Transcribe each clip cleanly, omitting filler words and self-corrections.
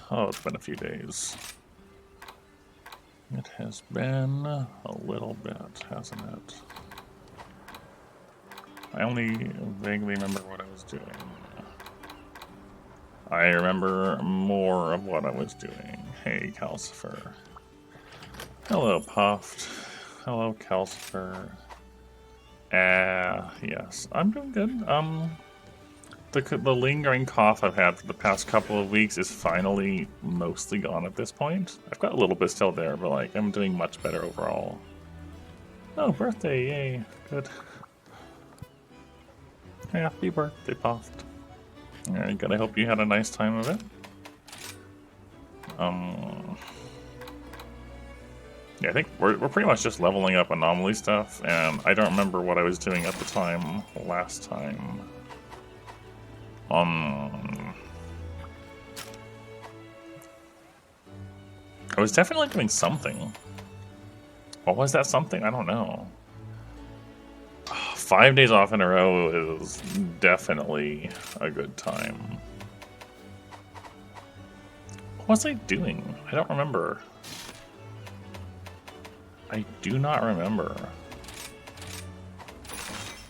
Oh, it's been a few days. It has been a little bit, hasn't it? I only vaguely remember what I was doing. I remember more of what I was doing. Hey, Calcifer. Hello, Puffed. Hello, Calcifer. Yes, I'm doing good. The lingering cough I've had for the past couple of weeks is finally mostly gone at this point. I've got a little bit still there, but like I'm doing much better overall. Oh, birthday! Yay! Good. Happy birthday, Puffed. Alright, good. I hope you had a nice time of it. Yeah, I think we're pretty much just leveling up anomaly stuff, and I don't remember what I was doing at the time last time. I was definitely doing something. What was that something? I don't know. 5 days off in a row is definitely a good time. What was I doing? I don't remember. I do not remember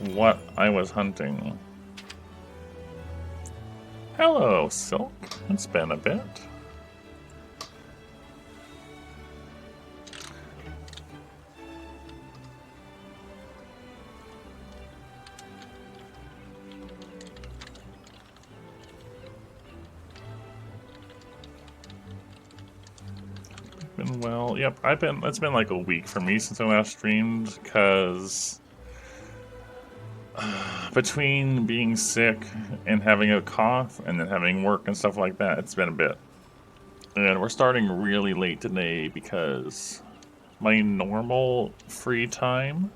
what I was hunting. Hello, Silk. It's been a bit. Been well. Yep, it's been like a week for me since I last streamed, because between being sick and having a cough and then having work and stuff like that, it's been a bit. And we're starting really late today because my normal free time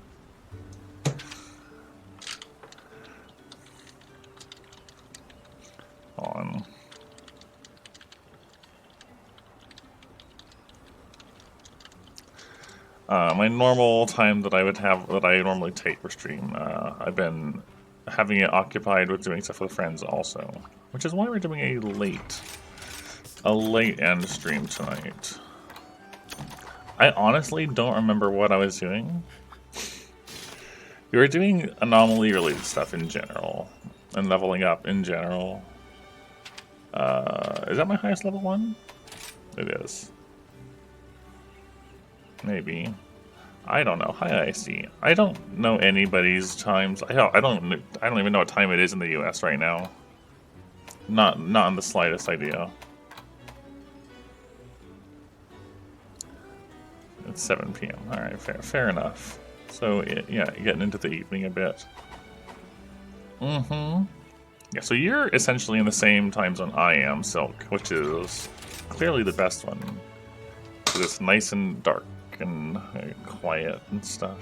on my normal time that I would have, that I normally take for stream, I've been having it occupied with doing stuff with friends also, which is why we're doing a late end stream tonight. I honestly don't remember what I was doing. We were doing anomaly related stuff in general and leveling up in general. Is that my highest level one? It is. Maybe. I don't know. Hi, IC. I don't know anybody's times. I don't even know what time it is in the U.S. right now. Not in the slightest idea. It's 7 p.m. All right, fair enough. So yeah, getting into the evening a bit. Yeah, so you're essentially in the same time zone I am, Silk, which is clearly the best one. It's nice and dark and quiet and stuff.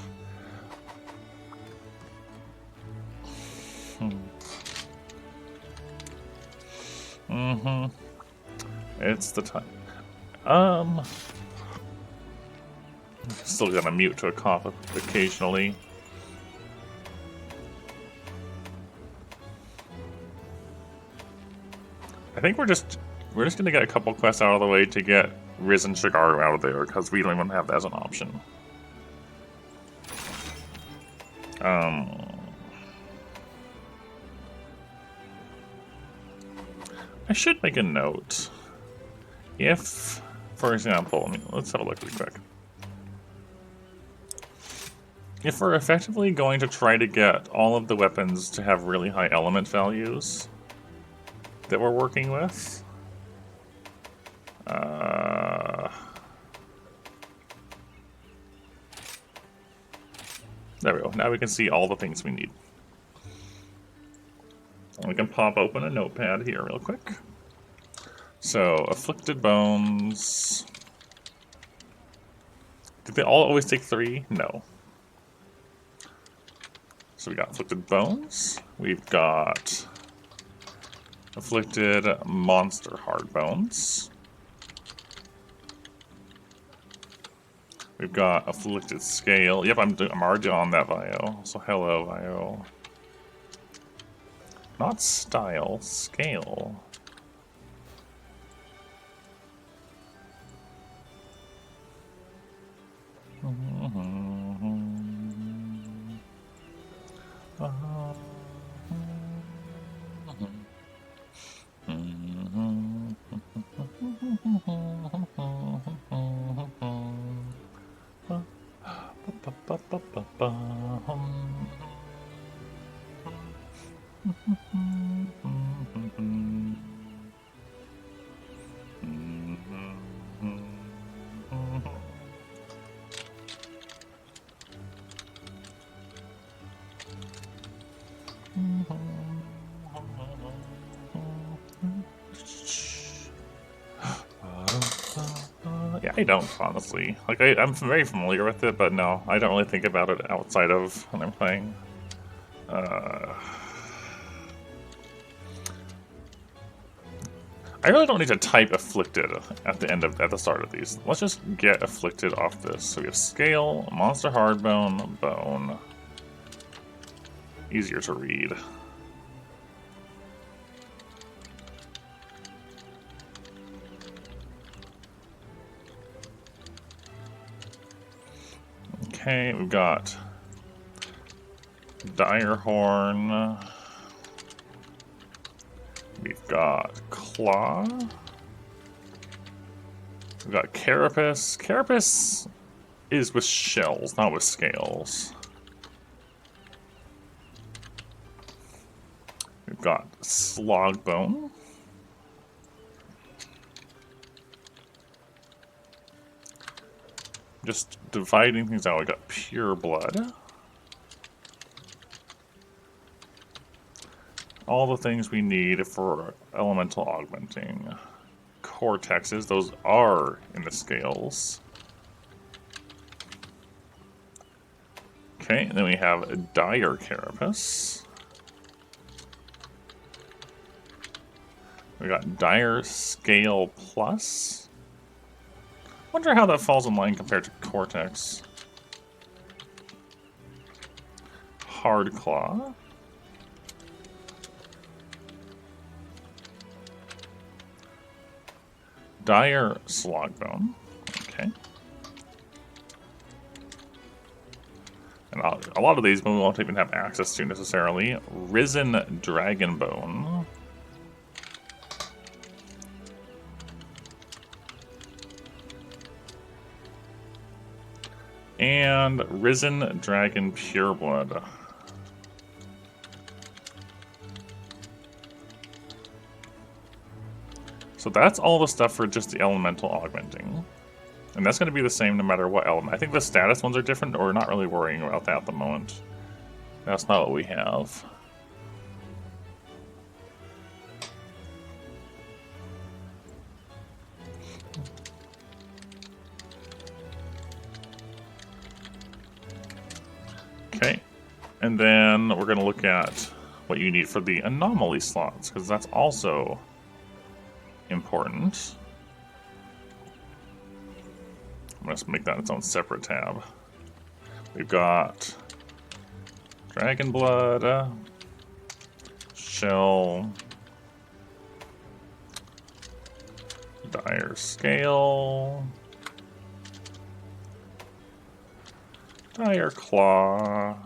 It's the time. Still gonna mute to a cough occasionally. I think we're just gonna get a couple quests out of the way to get Riz and Shigaru out of there, because we don't even have that as an option. I should make a note. If, for example, let's have a look really quick. If we're effectively going to try to get all of the weapons to have really high element values that we're working with, there we go. Now we can see all the things we need. We can pop open a notepad here real quick. So, Afflicted Bones. Did they all always take 3? No. So we got Afflicted Bones. We've got Afflicted Monster Hard Bones. We've got Afflicted Scale. Yep, I'm already on that Vio. So hello, Vio. Not Style, Scale. Yeah, I don't, honestly. Like, I'm very familiar with it, but no, I don't really think about it outside of when I'm playing. I really don't need to type Afflicted at the start of these. Let's just get Afflicted off this. So we have Scale, Monster Hardbone, Bone. Easier to read. Okay, we've got Dire Horn. We've got Claw. We've got Carapace. Carapace is with shells, not with scales. We've got Slogbone. Just dividing things out, we got Pure Blood. All the things we need for elemental augmenting. Cortexes, those are in the scales. Okay, and then we have Dire Carapace. We got Dire Scale Plus. Wonder how that falls in line compared to Cortex. Hard Claw. Dire Slogbone. Okay. And a lot of these we won't even have access to necessarily. Risen Dragonbone. And Risen Dragon Pureblood. So that's all the stuff for just the elemental augmenting. And that's going to be the same no matter what element. I think the status ones are different, or we're not really worrying about that at the moment. That's not what we have. Okay, and then we're going to look at what you need for the anomaly slots, because that's also important. I'm going to make that its own separate tab. We've got Dragon Blood, Shell, Dire Scale, Dire Claw,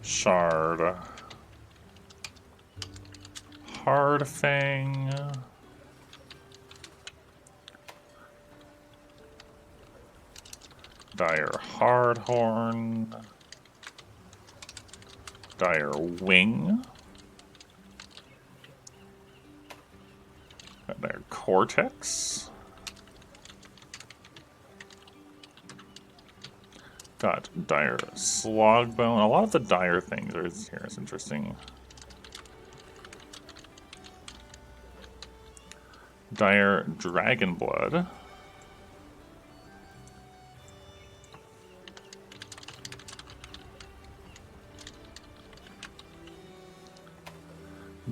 Shard, Hard Fang, Dire Hardhorn, Dire Wing, Dire Cortex, got Dire Slogbone. A lot of the Dire things are here. It's interesting. Dire Dragon Blood.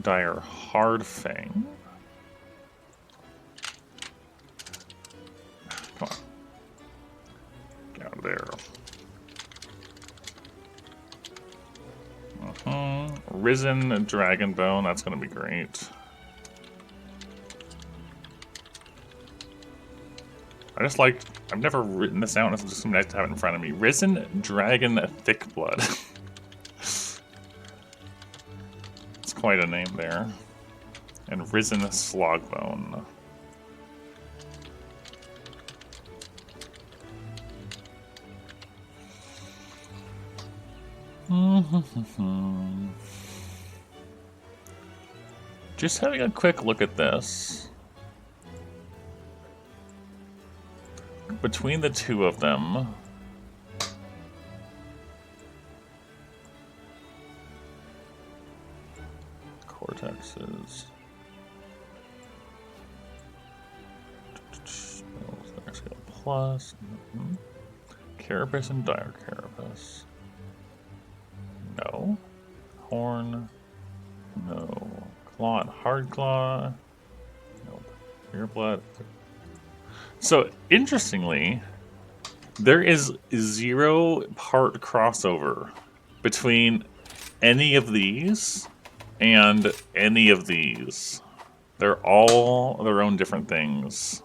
Dire Hard Fang. Risen Dragonbone, that's going to be great. I've never written this down, it's just nice to have it in front of me. Risen Dragon Thickblood. It's quite a name there. And Risen Slogbone. Just having a quick look at this. Between the two of them, Cortexes. There's a plus. Carapace and Dire Carapace. No. Horn. No. Claw and Hard Claw. Nope. Pureblood. So, interestingly, there is 0 part crossover between any of these and any of these. They're all their own different things.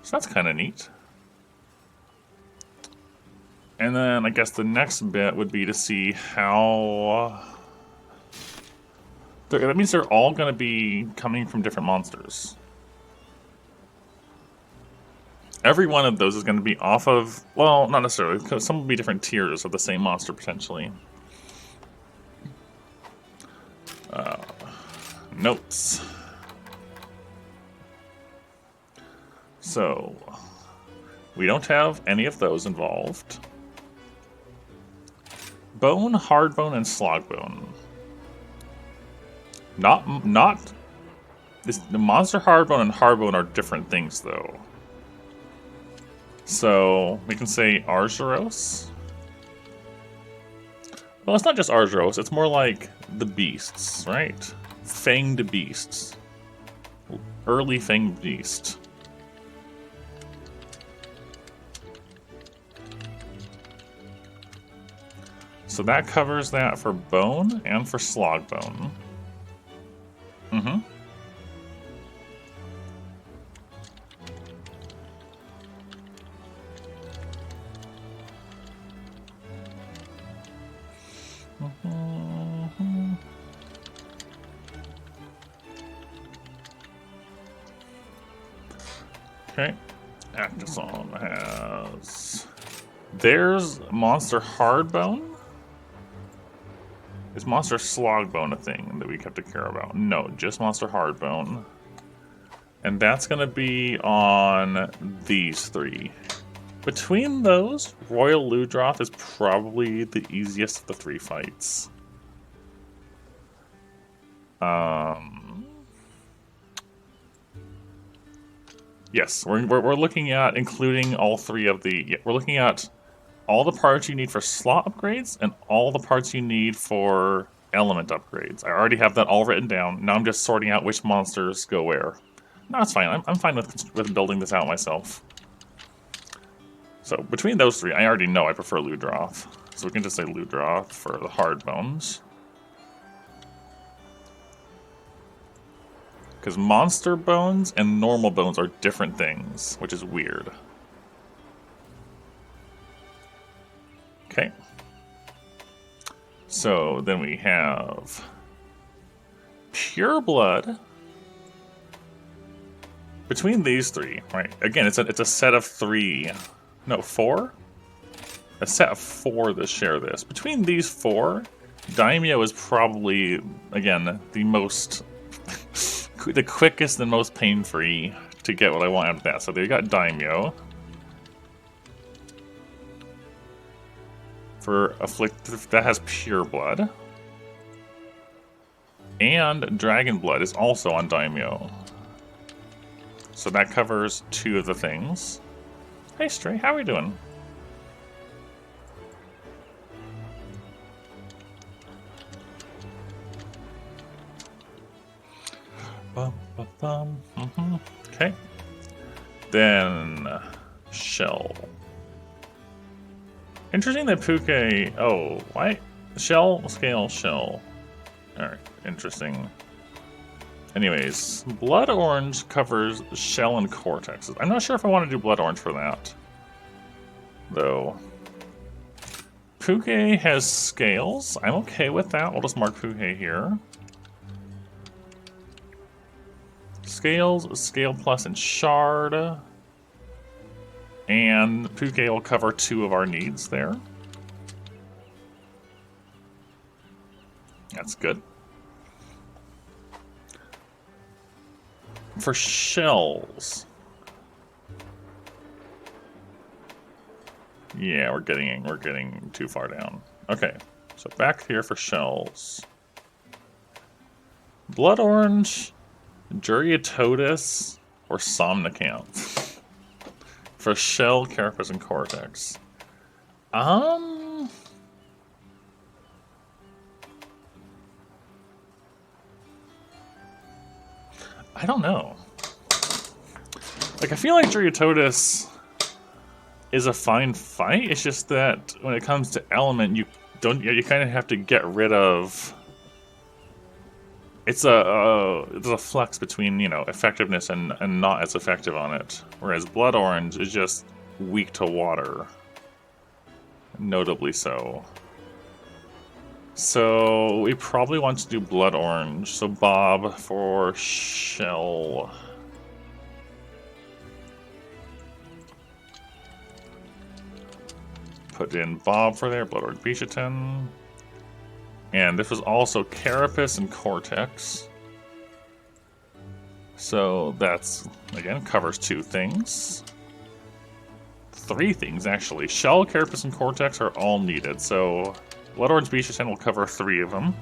So that's kind of neat. And then I guess the next bit would be to see how... That means they're all going to be coming from different monsters. Every one of those is going to be off of... Well, not necessarily, because some will be different tiers of the same monster, potentially. Notes. So, we don't have any of those involved. Bone, Hardbone, and Slogbone. The Monster Hardbone and Hardbone are different things, though. So, we can say Argyros. Well, it's not just Argyros, it's more like the beasts, right? Fanged beasts. Early fanged beast. So that covers that for Bone and for Slogbone. Mm-hmm. Okay. Actazon has... There's Monster Hardbone. Is Monster Slogbone a thing that we have to care about? No, just Monster Hardbone. And that's going to be on these 3. Between those, Royal Ludroth is probably the easiest of the 3 fights. Yes, we're looking at including all 3 of the... Yeah, we're looking at all the parts you need for slot upgrades and all the parts you need for element upgrades. I already have that all written down. Now I'm just sorting out which monsters go where. No, it's fine. I'm fine with building this out myself. So between those 3, I already know I prefer Ludroth. So we can just say Ludroth for the hard bones. Because monster bones and normal bones are different things, which is weird. Okay. So then we have Pureblood. Between these 3, right? Again, it's a set of 3. No, 4? A set of 4 that share this. Between these 4, Daimyo is probably, again, the most... the quickest and most pain-free to get what I want out of that. So they got Daimyo. For Afflictive, that has Pureblood. And Dragonblood is also on Daimyo. So that covers 2 of the things. Hey Stray, how are we doing? Okay. Then shell. Interesting that Puke. Oh, why? Shell, scale, shell. Alright, interesting. Anyways, blood orange covers shell and cortexes. I'm not sure if I want to do blood orange for that, though. Puke has scales. I'm okay with that. We'll just mark Puke here. Scales, scale plus, and shard. And Puke will cover 2 of our needs there. That's good. For shells. Yeah, we're getting too far down. Okay, so back here for shells. Blood orange, Juryatotus, or Somnicanth. For shell, carapace, and cortex. I don't know. Like, I feel like Juryatotus is a fine fight. It's just that when it comes to element, you kind of have to get rid of. It's a flex between, you know, effectiveness and not as effective on it. Whereas Blood Orange is just weak to water. Notably so. So we probably want to do Blood Orange. So Bob for shell. Put in Bob for there, Blood Orange Bishaten. And this was also Carapace and Cortex. So that's, again, covers 2 things. 3 things, actually. Shell, Carapace, and Cortex are all needed. So Blood Orange Bishaten will cover 3 of them.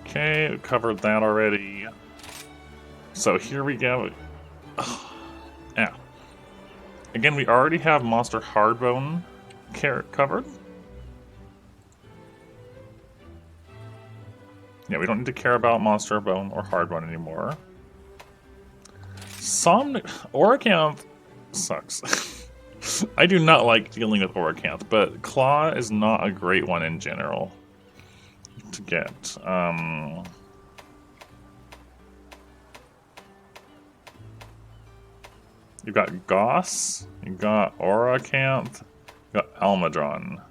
Okay, we covered that already. So here we go. Yeah. Again, we already have Monster Hardbone covered. Yeah, we don't need to care about Monster Bone or Hardbone anymore. Oracanth sucks. I do not like dealing with Oracanth, but Claw is not a great one in general to get. You've got Goss, you've got Oracanth, you've got Almadron.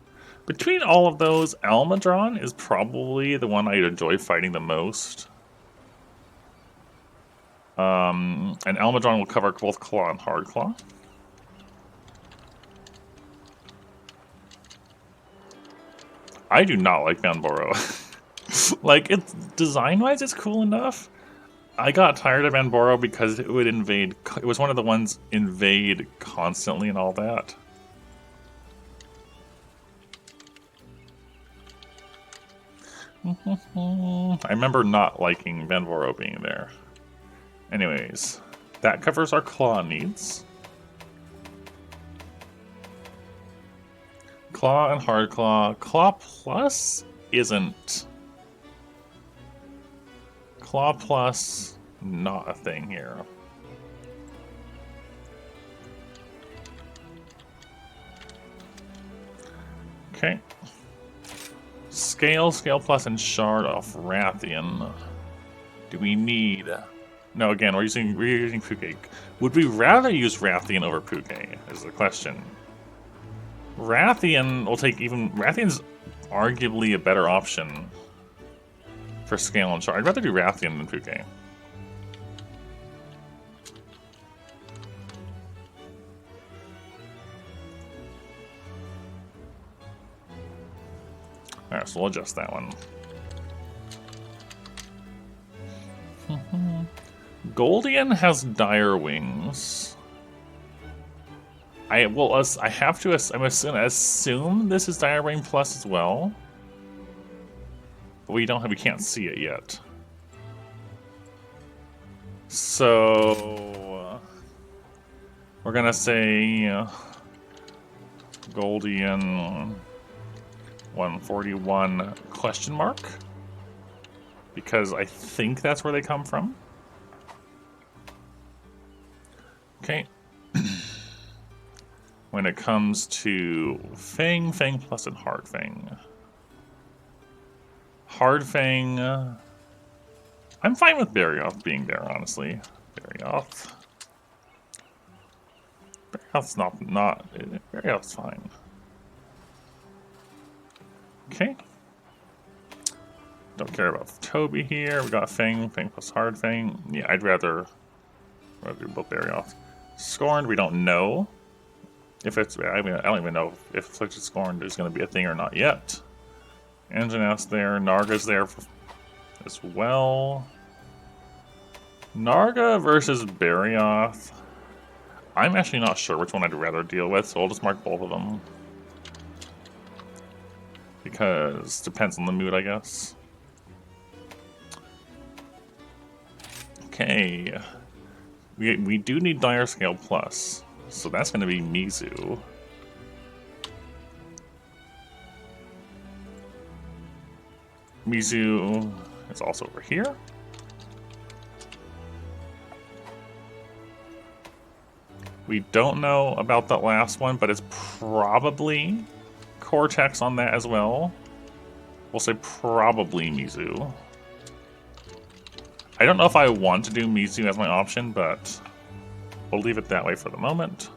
Between all of those, Almadron is probably the one I enjoy fighting the most. And Almadron will cover both Claw and Hard Claw. I do not like Banboro. Like, it's design-wise, it's cool enough. I got tired of Banboro because it would invade. It was one of the ones invade constantly and all that. I remember not liking Banboro being there. Anyways, that covers our Claw needs. Claw and Hard Claw. Claw Plus isn't. Claw Plus, not a thing here. Okay. Scale, Scale Plus, and Shard off Rathian. Do we need... No, again, we're using Puke. Would we rather use Rathian over Puke, is the question. Rathian will take even... Rathian's arguably a better option for Scale and Shard. I'd rather do Rathian than Puke. Alright, so we'll adjust that one. Goldian has Dire Wings. I'm assume this is Dire Wing Plus as well. But we can't see it yet. So we're gonna say Goldian 141 question mark, because I think that's where they come from. Okay. When it comes to Fang, Fang Plus, and Hard Fang. Hard Fang, I'm fine with Barrioth being there, honestly. Barrioth's Barrioth's fine. Okay. Don't care about Toby here. We got Fang, Fang plus Hard Fang. Yeah, I'd rather do both Barrioth. Scorned, we don't know if it's. I mean, I don't even know if Afflicted Scorned is going to be a thing or not yet. Anjanath's there. Narga's there as well. Narga versus Barrioth. I'm actually not sure which one I'd rather deal with, so I'll just mark both of them. Because it depends on the mood, I guess. Okay. We do need Dire Scale Plus, so that's going to be Mizu. Mizu is also over here. We don't know about that last one, but it's probably Cortex on that as well. We'll say probably Mizu. I don't know if I want to do Mizu as my option, but we'll leave it that way for the moment.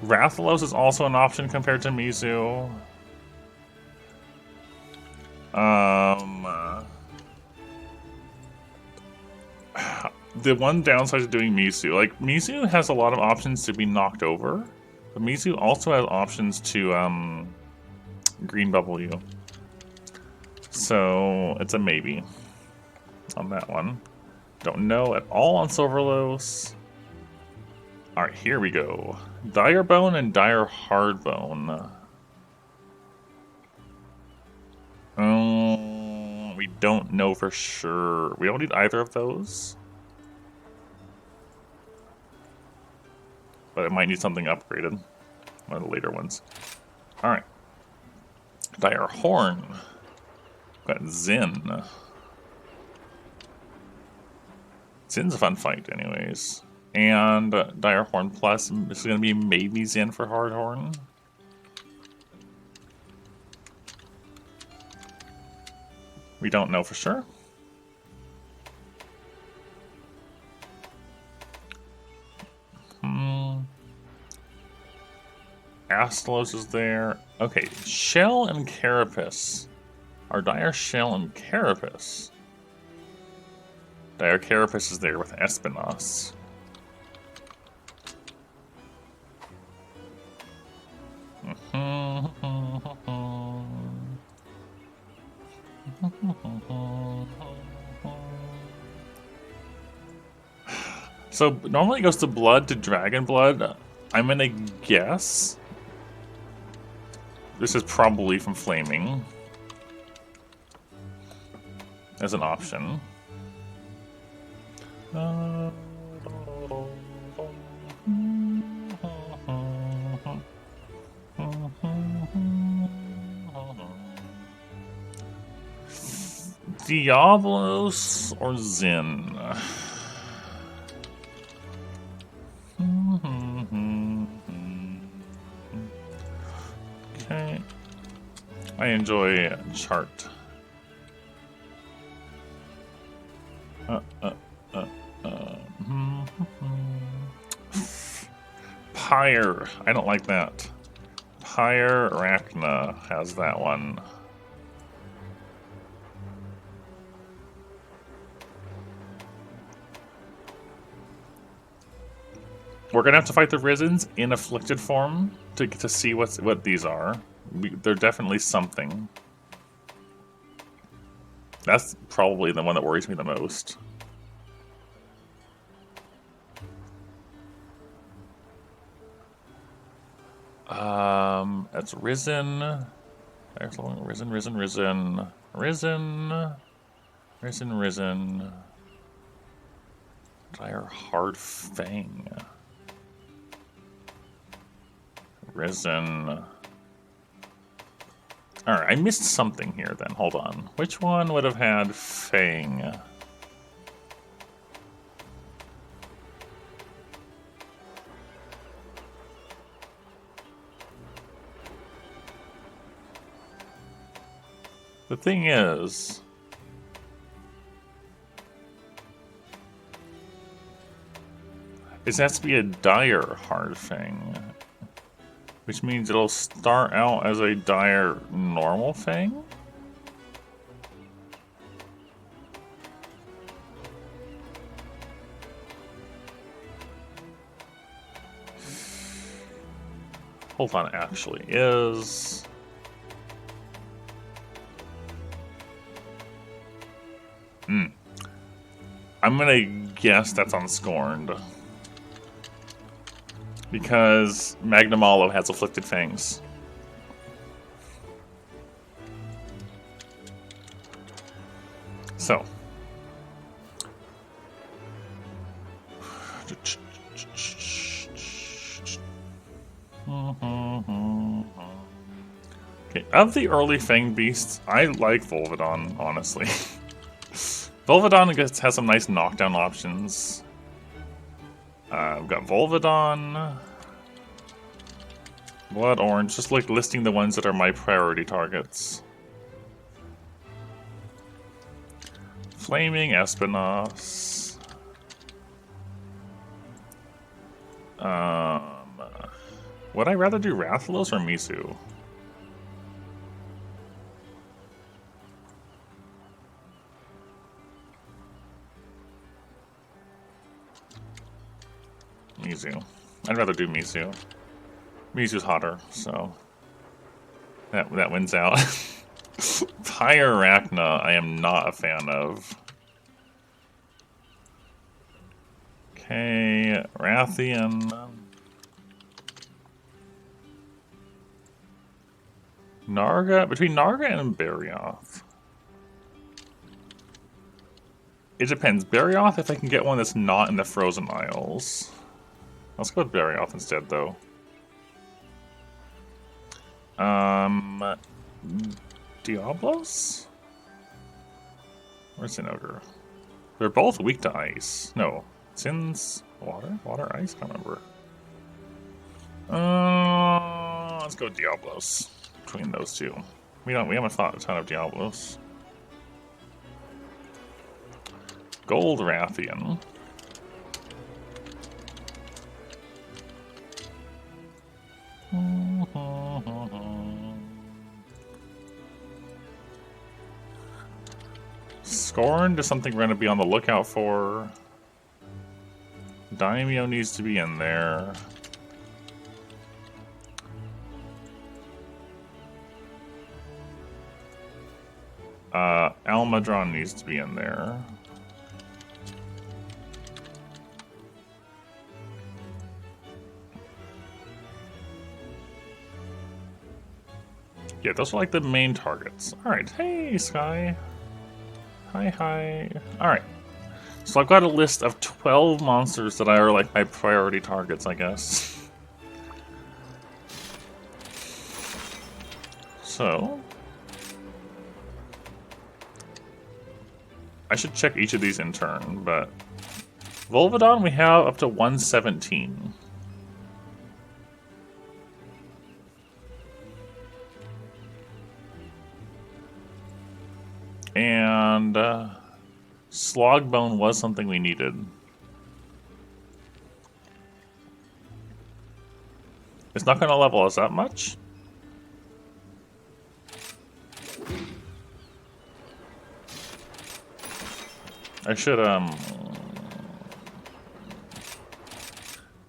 Rathalos is also an option compared to Mizu. The one downside of doing Mizu, like, Mizu has a lot of options to be knocked over, but Mizu also has options to, green bubble you. So, it's a maybe on that one. Don't know at all on Silverlos. Alright, here we go. Dire Bone and Dire Hardbone. We don't know for sure. We don't need either of those. But it might need something upgraded. One of the later ones. Alright. Dire Horn. Got Zin. Zin's a fun fight, anyways. And Dire Horn Plus. This is going to be maybe Zin for Hard Horn. We don't know for sure. Astalos is there. Okay, Shell and Carapace. Are Dire Shell and Carapace? Dire Carapace is there with Espinos. So normally it goes to Blood to Dragon Blood. I'm gonna guess this is probably from Flaming as an option. Diablos or Zin? Okay. I enjoy Chart. Pyre. I don't like that. Pyre Arachna has that one. We're gonna have to fight the Risens in afflicted form to get to see what these are. They're definitely something. That's probably the one that worries me the most. That's risen. There's risen, risen, risen, risen, risen, risen. Dire hard fang. Risen. Alright, I missed something here then. Hold on. Which one would have had fang? The thing is, it has to be a dire hard fang, which means it'll start out as a dire normal fang? Hold on, actually is... I'm gonna guess that's unscorned. Because Magnum Olive has afflicted fangs. So. Okay, of the early fang beasts, I like Volvidon, honestly. Volvidon has some nice knockdown options. We've got Volvidon, Blood Orange, just like listing the ones that are my priority targets. Flaming Espinos. Would I rather do Rathalos or Misu? Mizu. I'd rather do Mizu. Mizu's hotter, so that wins out. Pyrarachna, I am not a fan of. Okay, Rathian. Narga, between Narga and Barioth. It depends. Barioth, if I can get one that's not in the Frozen Isles. Let's go with Barioth instead, though. Diablos? Where's Sinogre? They're both weak to ice. No. Sin's water? Water, ice? Can't remember. Let's go Diablos. Between those two. We haven't fought a ton of Diablos. Gold Rathian. Scorned is something we're going to be on the lookout for. Daimyo needs to be in there. Almadron needs to be in there. Yeah, those are like the main targets. Alright, hey Sky. Hi. Alright. So I've got a list of 12 monsters that are like my priority targets, I guess. So I should check each of these in turn, but Volvidon we have up to 117. And Slogbone was something we needed. It's not going to level us that much. I should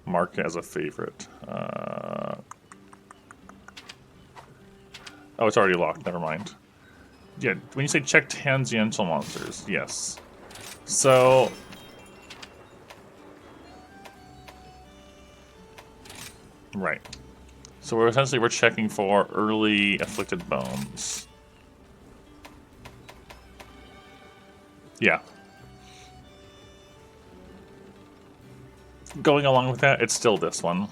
mark it as a favorite. Oh, it's already locked. Never mind. Yeah, when you say check tangential monsters, yes. So right. So we're checking for early afflicted bones. Yeah. Going along with that, it's still this one.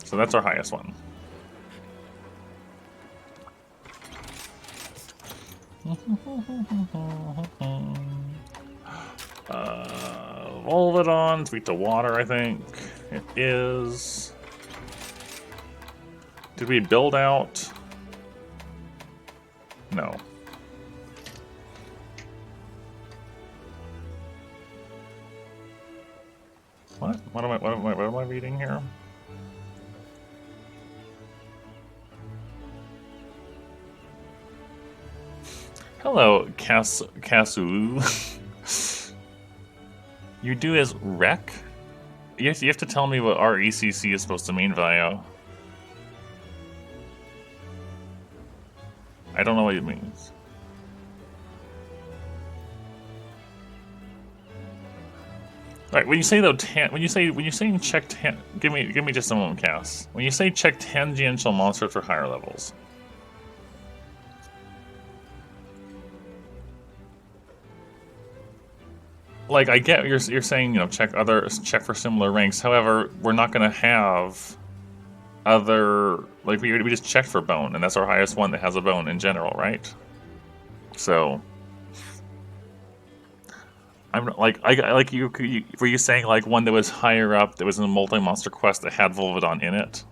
So that's our highest one. Volvidon, weak to water, I think. It is. Did we build out? No. What? What am I reading here? Hello, Kasu. You do as rec? You have to tell me what RECC is supposed to mean, Vio. I don't know what it means. All right, when you say though, when you say check give me just a moment, Cass. When you say check tangential monsters for higher levels, like I get you're saying, you know, check for similar ranks. However, we're not going to have other, like we just checked for bone, and that's our highest one that has a bone in general, right? So I'm like were you saying like one that was higher up that was in a multi-monster quest that had Volvidon in it,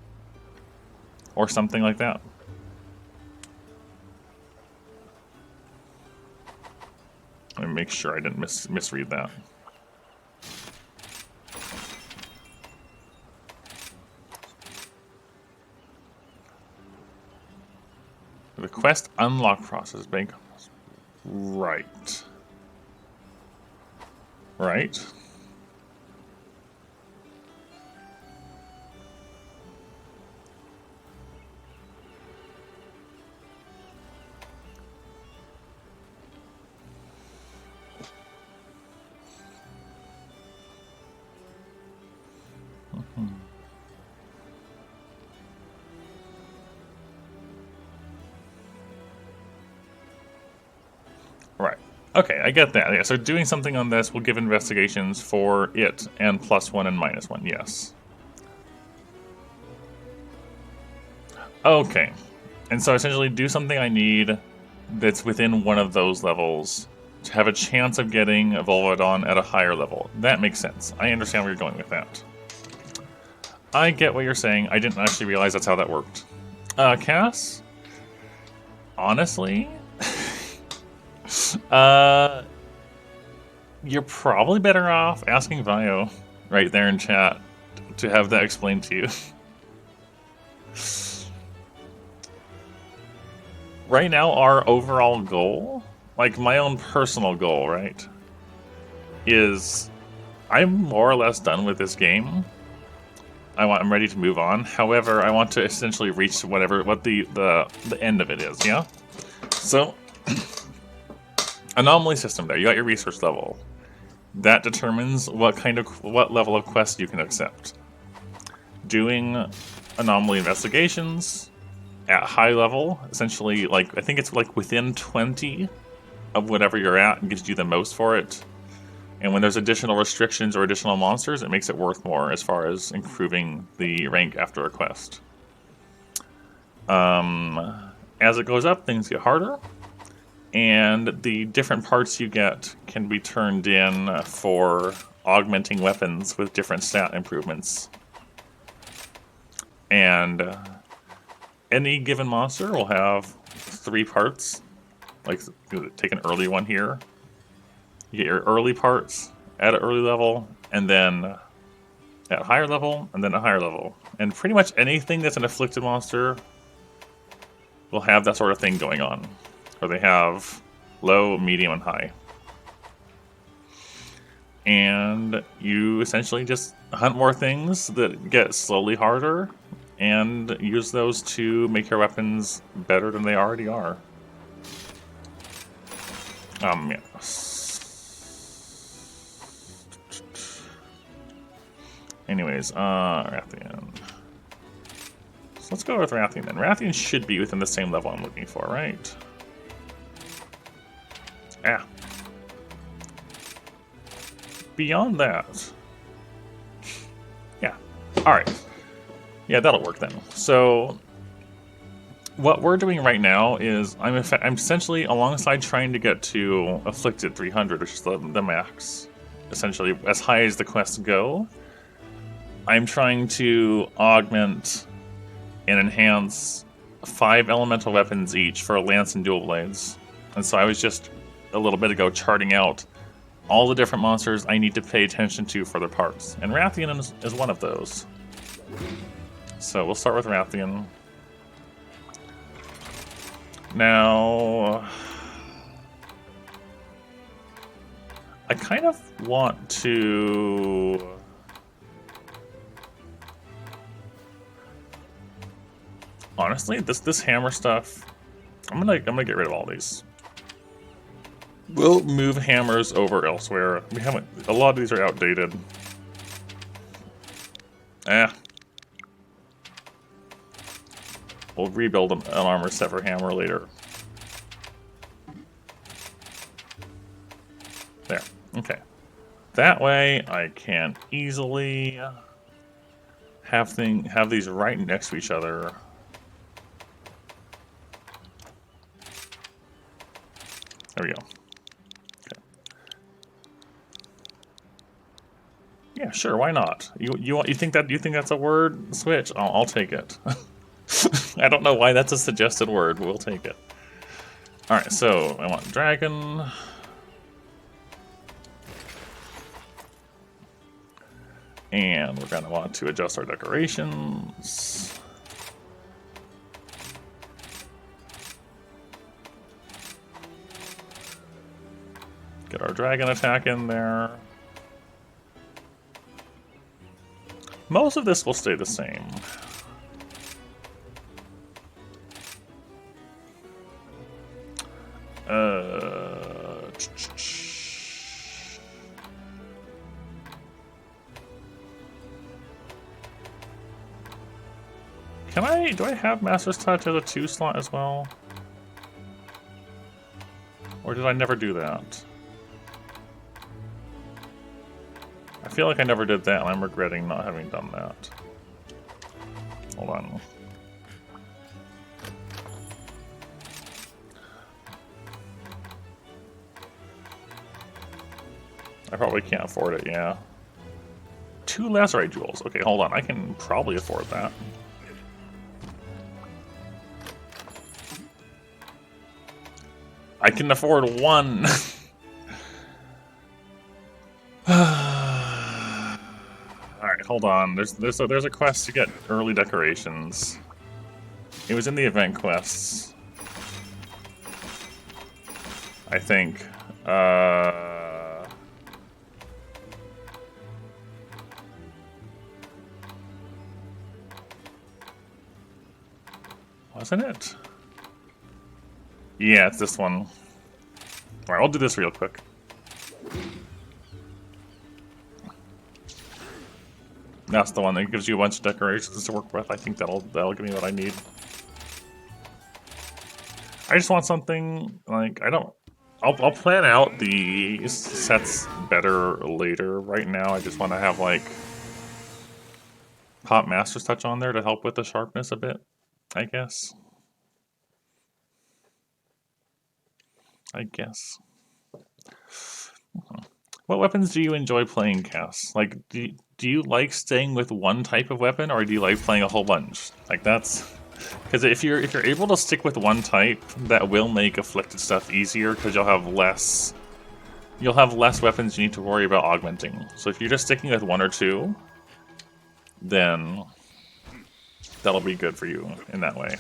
or something like that? Let me make sure I didn't misread that. The quest unlock process, bank. Right. Right. Right. Okay, I get that. Yeah, so doing something on this will give investigations for it and +1 and -1, yes. Okay. And so essentially do something I need that's within one of those levels to have a chance of getting a Volvidon at a higher level. That makes sense. I understand where you're going with that. I get what you're saying. I didn't actually realize that's how that worked. Cass? Honestly? You're probably better off asking Vio right there in chat to have that explained to you. Right now, our overall goal, like my own personal goal, right, is I'm more or less done with this game. I'm ready to move on. However, I want to essentially reach what the end of it is, yeah? So, anomaly system there. You got your research level. That determines what level of quest you can accept. Doing anomaly investigations at high level, essentially, like I think it's like within 20 of whatever you're at, and gives you the most for it. And when there's additional restrictions or additional monsters, it makes it worth more as far as improving the rank after a quest. As it goes up, things get harder, and the different parts you get can be turned in for augmenting weapons with different stat improvements. And any given monster will have 3 parts. Like, take an early one here. You get your early parts at an early level, and then at a higher level, and then a higher level. And pretty much anything that's an afflicted monster will have that sort of thing going on. Or they have low, medium, and high. And you essentially just hunt more things that get slowly harder, and use those to make your weapons better than they already are. Yeah. Anyways, at the end. So let's go with Rathian then. Rathian should be within the same level I'm looking for, right? Yeah. Beyond that... Yeah. Alright. Yeah, that'll work then. So... what we're doing right now is I'm essentially, alongside trying to get to Afflicted 300, which is the max, essentially as high as the quests go, I'm trying to augment and enhance 5 elemental weapons each for lance and dual blades. And so I was just a little bit ago charting out all the different monsters I need to pay attention to for their parts. And Rathian is one of those. So we'll start with Rathian. Now, I kind of want to... honestly, this hammer stuff, I'm gonna get rid of all these. We'll move hammers over elsewhere. We haven't. A lot of these are outdated. We'll rebuild an armor set for hammer later. There. Okay. That way, I can easily have these right next to each other. There we go. Okay. Yeah, sure. Why not? You think that's a word switch? I'll take it. I don't know why that's a suggested word, but we'll take it. All right. So I want dragon. And we're gonna want to adjust our decorations. Get our dragon attack in there. Most of this will stay the same. Do I have Master's Touch as a 2 slot as well? Or did I never do that? I feel like I never did that, and I'm regretting not having done that. Hold on. I probably can't afford it, yeah. 2 Lacerate Jewels. Okay, hold on. I can probably afford that. I can afford 1. Alright, hold on. There's a quest to get early decorations. It was in the event quests. I think. Wasn't it? Yeah, it's this one. Alright, I'll do this real quick. That's the one that gives you a bunch of decorations to work with. I think that'll give me what I need. I just want something, like, I'll plan out the sets better later. Right now, I just want to have, like, Pop Master's Touch on there to help with the sharpness a bit, I guess. What weapons do you enjoy playing, Cass? Like, do you like staying with one type of weapon, or do you like playing a whole bunch? Like, that's... because if you're able to stick with one type, that will make afflicted stuff easier, because you'll have less weapons you need to worry about augmenting. So if you're just sticking with 1 or 2, then that'll be good for you in that way.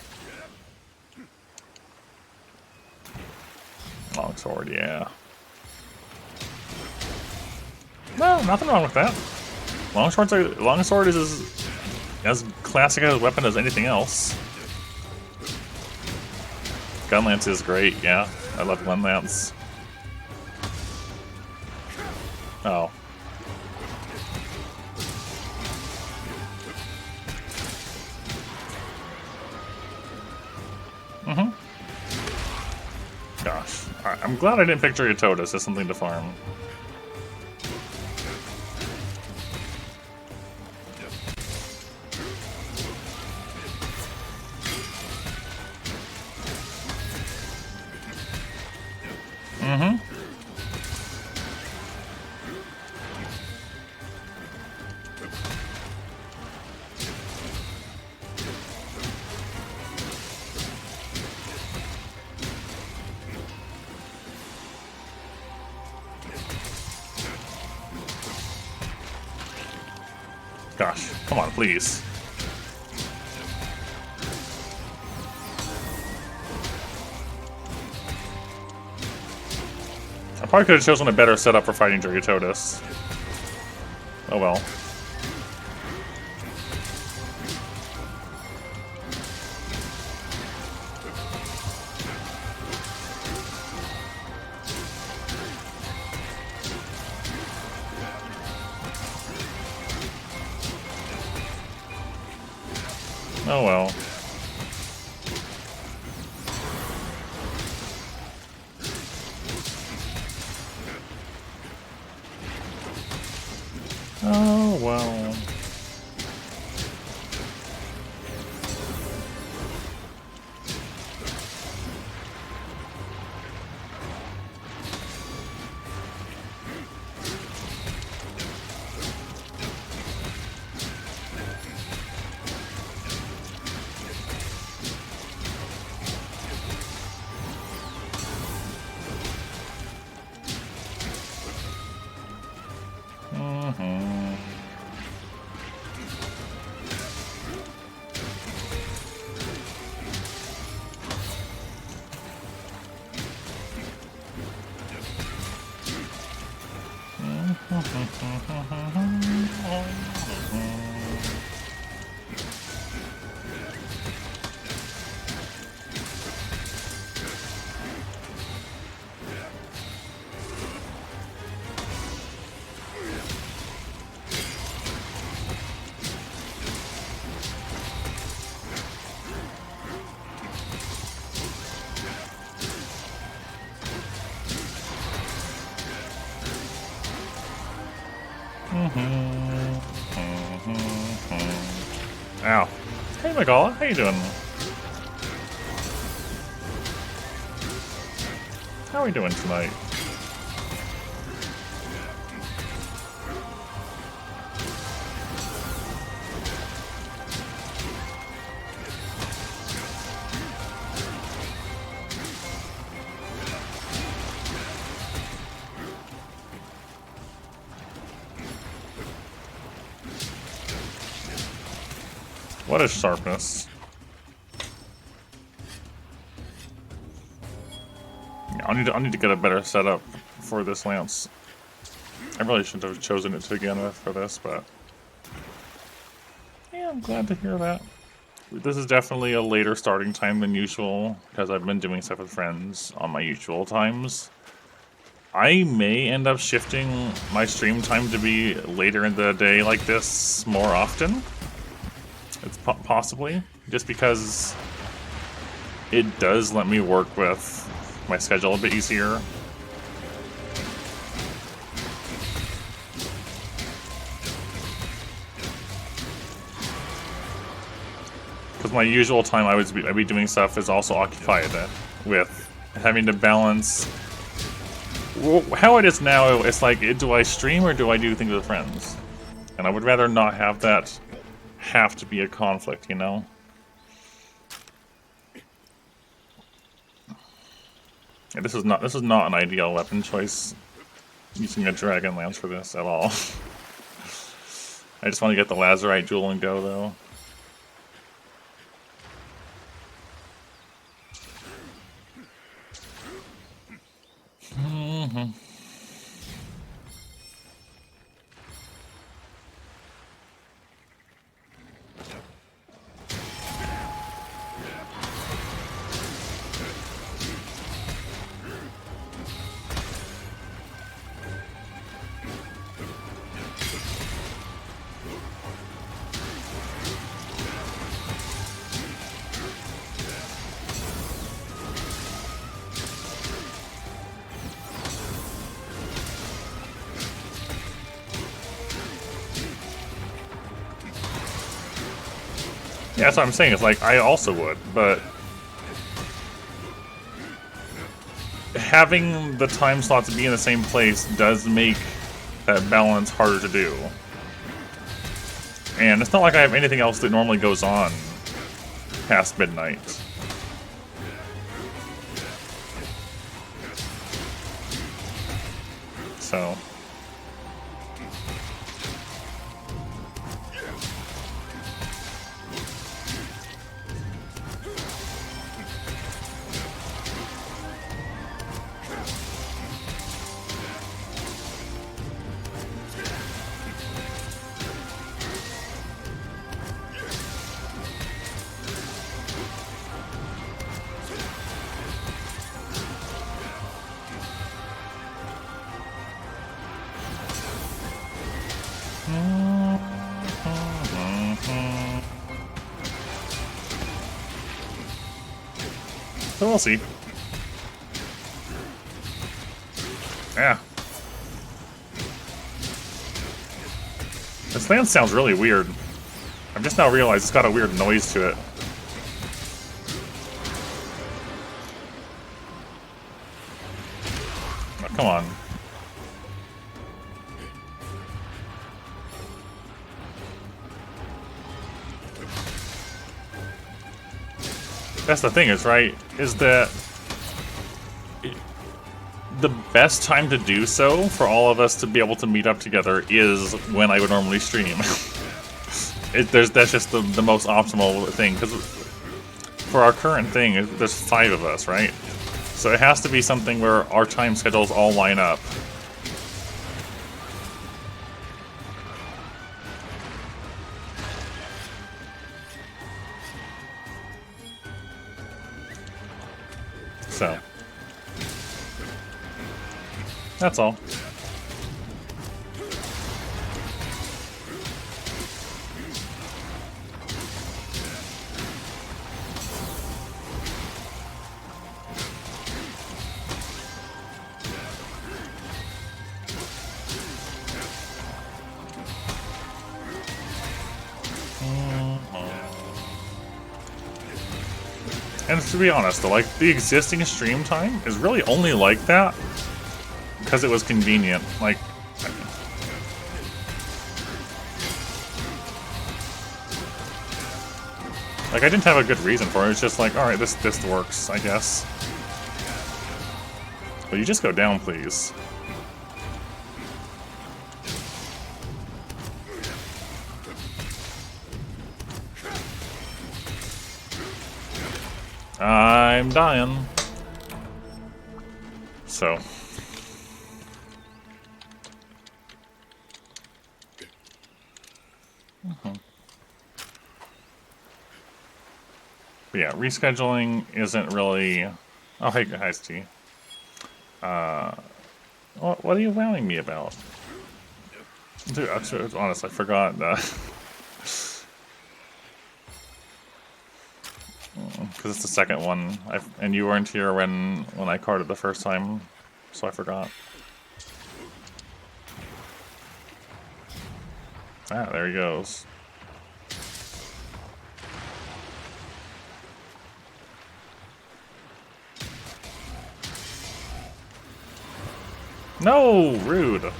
Longsword, yeah. No, nothing wrong with that. Longsword is as classic a weapon as anything else. Gunlance is great, yeah. I love Gunlance. Oh. I'm glad I didn't pick Driototis as something to farm. Mm-hmm. Gosh, come on, please. I probably could have chosen a better setup for fighting Driototis. Oh well. Oh well. Oh well. Ow. Hey, Magala, how you doing? How are we doing tonight? What is sharpness? Yeah, I need to get a better setup for this lance. I really shouldn't have chosen it to begin with for this, but yeah, I'm glad to hear that. This is definitely a later starting time than usual because I've been doing stuff with friends on my usual times. I may end up shifting my stream time to be later in the day like this more often. It's possibly just because it does let me work with my schedule a bit easier. Because my usual time I'd be doing stuff is also occupied with having to balance. How it is now, it's like, do I stream or do I do things with friends? And I would rather not have that have to be a conflict, you know? And this is not an ideal weapon choice, using a dragon lance for this at all. I just want to get the Lazarite jewel and go though. Yeah, that's what I'm saying. It's like, I also would, but having the time slots be in the same place does make that balance harder to do. And it's not like I have anything else that normally goes on past midnight. So... So we'll see. Yeah. This land sounds really weird. I've just now realized it's got a weird noise to it. Oh, come on. That's the thing is, right, is that the best time to do so for all of us to be able to meet up together is when I would normally stream. That's just the most optimal thing, because for our current thing, there's 5 of us, right? So it has to be something where our time schedules all line up. So, that's all. And to be honest, though, like, the existing stream time is really only like that because it was convenient. Like, I didn't have a good reason for it. It's just like, alright, this works, I guess. Will you just go down, please? I'm dying. So. But yeah, rescheduling isn't really... Oh, hey, hi, Steve. What are you wowing me about? Dude, honest, I forgot that. Because it's the second one, and you weren't here when I carded the first time, so I forgot. Ah, there he goes. No, rude.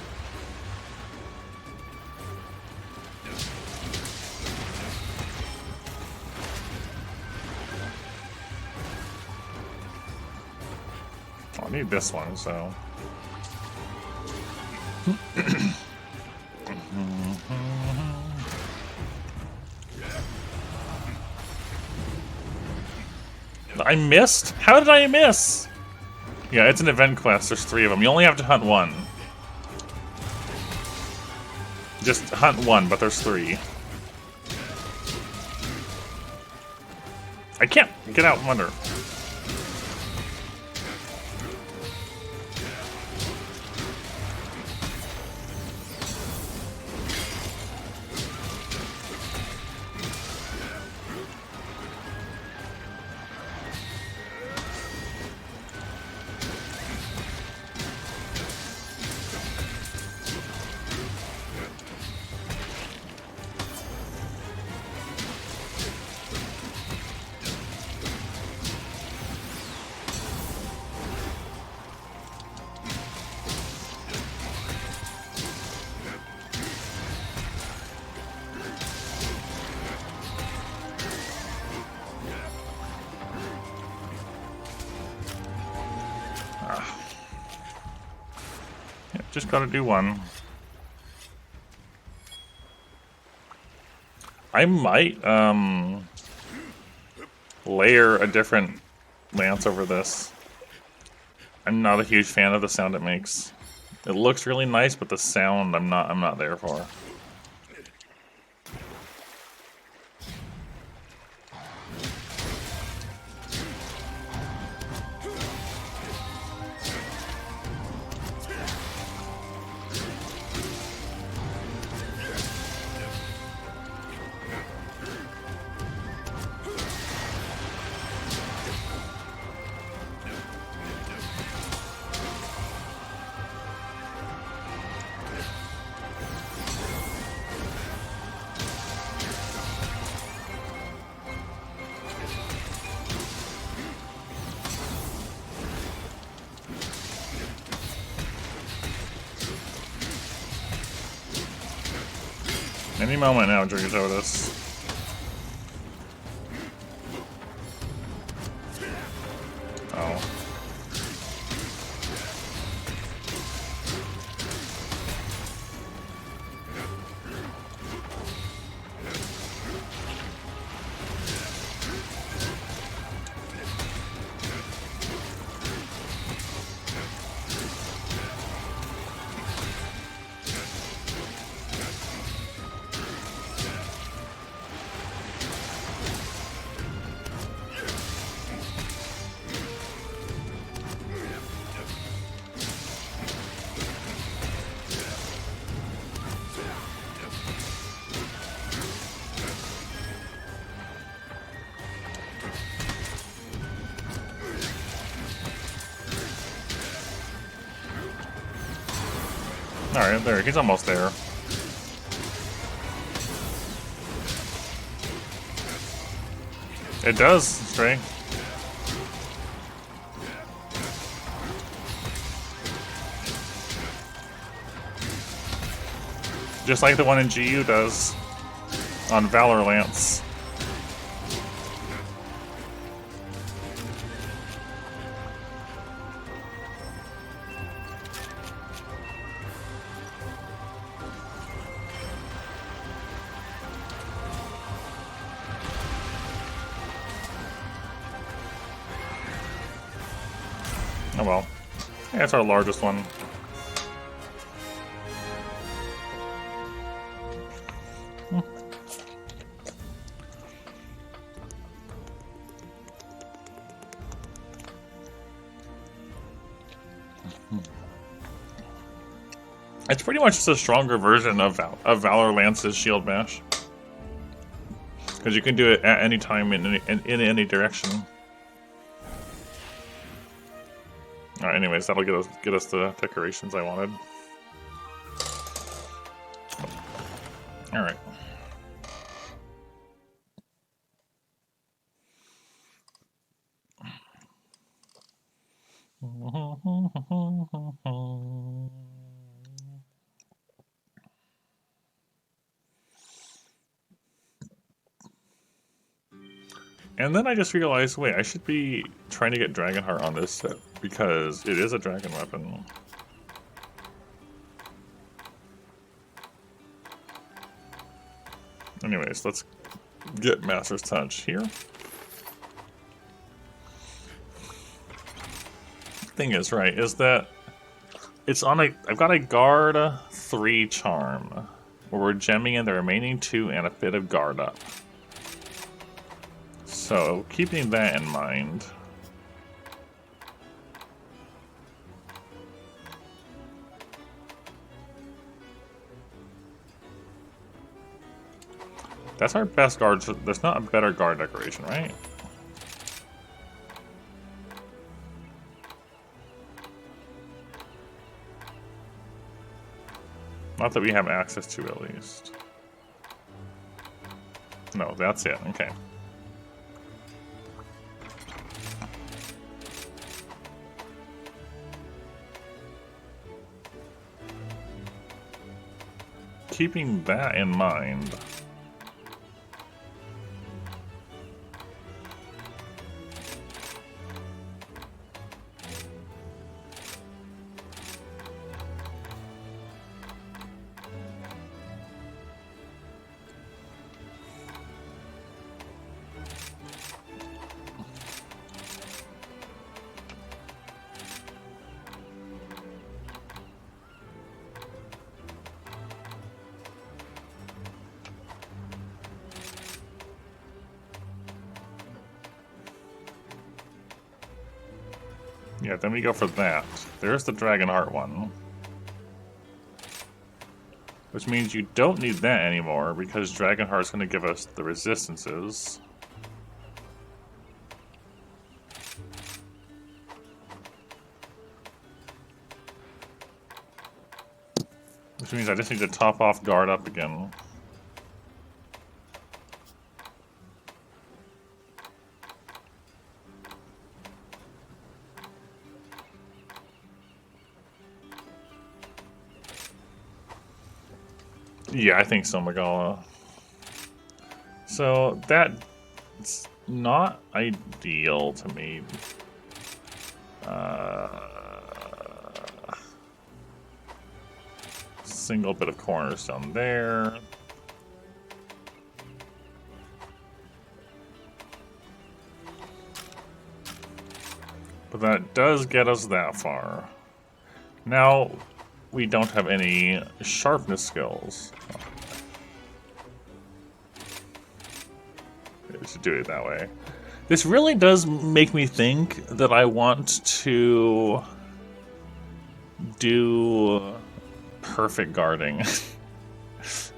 I need this one, so. I missed? How did I miss? Yeah, it's an event quest. There's 3 of them. You only have to hunt 1. Just hunt 1, but there's 3. I can't get out from under. just gotta do one. I might layer a different lance over this. I'm not a huge fan of the sound it makes. It looks really nice, but the sound I'm not there for. Any moment now, Drigatotus. Oh. Alright, there, he's almost there. It does, Stray. Just like the one in GU does on Valor Lance. Oh well. Yeah, it's our largest one. It's pretty much just a stronger version of Valor Lance's Shield Bash. Because you can do it at any time in any direction. Alright, anyways, that'll get us the decorations I wanted. Alright. And then I just realized, wait, I should be trying to get Dragonheart on this set, because it is a dragon weapon. Anyways, let's get Master's Touch here. Thing is, right, is that it's on I've got a guard 3 charm, where we're gemming in the remaining 2 and a bit of guard up. So, keeping that in mind, that's our best guard. There's not a better guard decoration, right? Not that we have access to, at least. No, that's it. Okay. Keeping that in mind, Yeah, then we go for that. There's the Dragonheart one. Which means you don't need that anymore, because Dragonheart's going to give us the resistances. Which means I just need to top off guard up again. Yeah, I think so, Magala. So that's not ideal to me. Single bit of cornerstone there. But that does get us that far. Now, we don't have any sharpness skills. We should do it that way. This really does make me think that I want to do perfect guarding.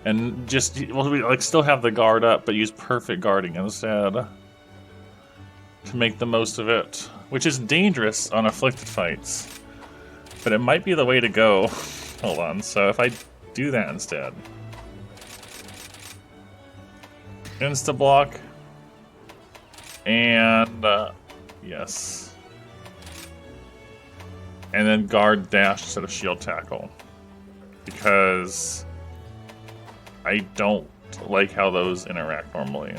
And just, well, we like still have the guard up, but use perfect guarding instead to make the most of it, which is dangerous on afflicted fights, but it might be the way to go. Hold on, so if I do that instead, insta block, and yes, and then guard dash instead of shield tackle, because I don't like how those interact normally.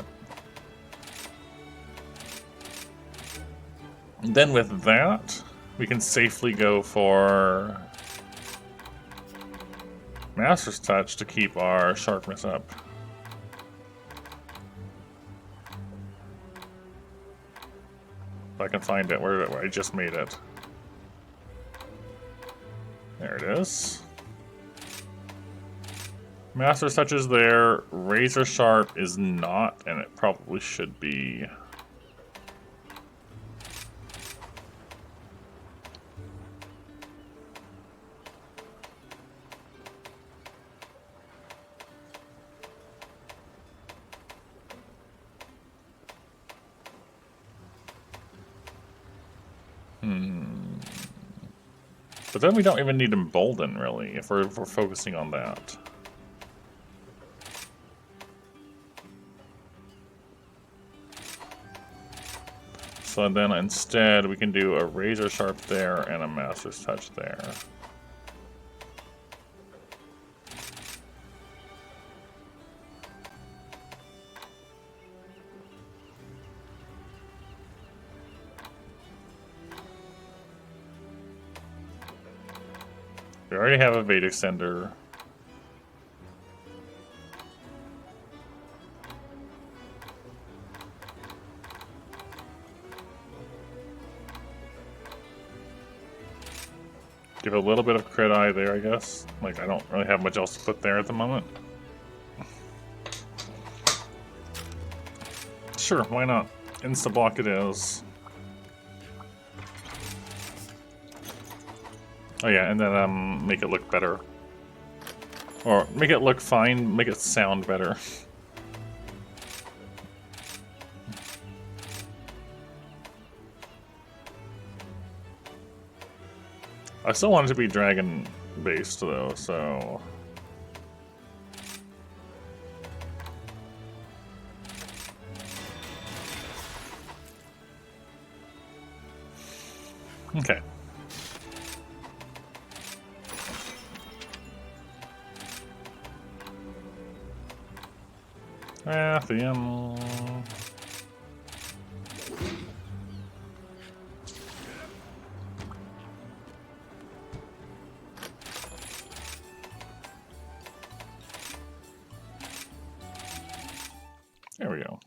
And then with that, we can safely go for Master's Touch to keep our sharpness up. If I can find it, where I just made it. There it is. Master's Touch is there, Razor Sharp is not, and it probably should be. But then we don't even need Embolden, really, if we're focusing on that. So then instead we can do a Razor Sharp there and a Master's Touch there. We already have a Vedic Extender. Give a little bit of crit eye there, I guess. Like, I don't really have much else to put there at the moment. Sure, why not? Insta-block it is. Oh yeah, and then make it look better. Or make it look fine, make it sound better. I still want it to be dragon-based though, so... Okay. There we go.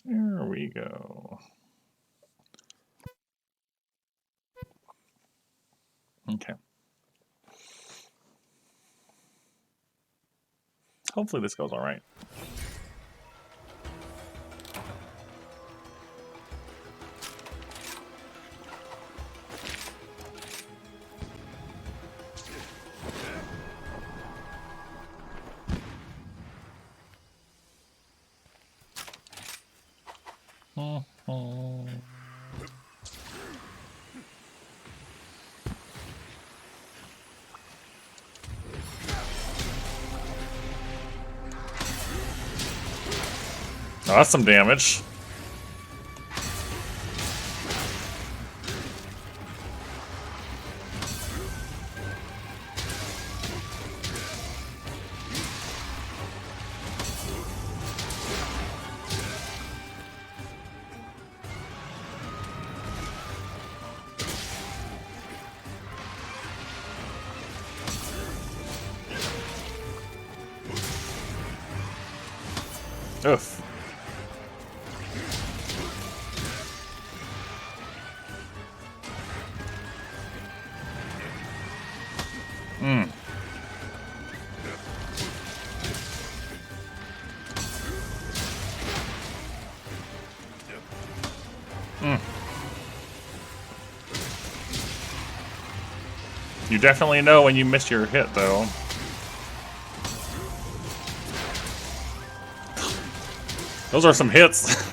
There we go. Okay. Hopefully this goes alright. Oh, that's some damage. Oof. Hmm. Hmm. You definitely know when you miss your hit, though. Those are some hits.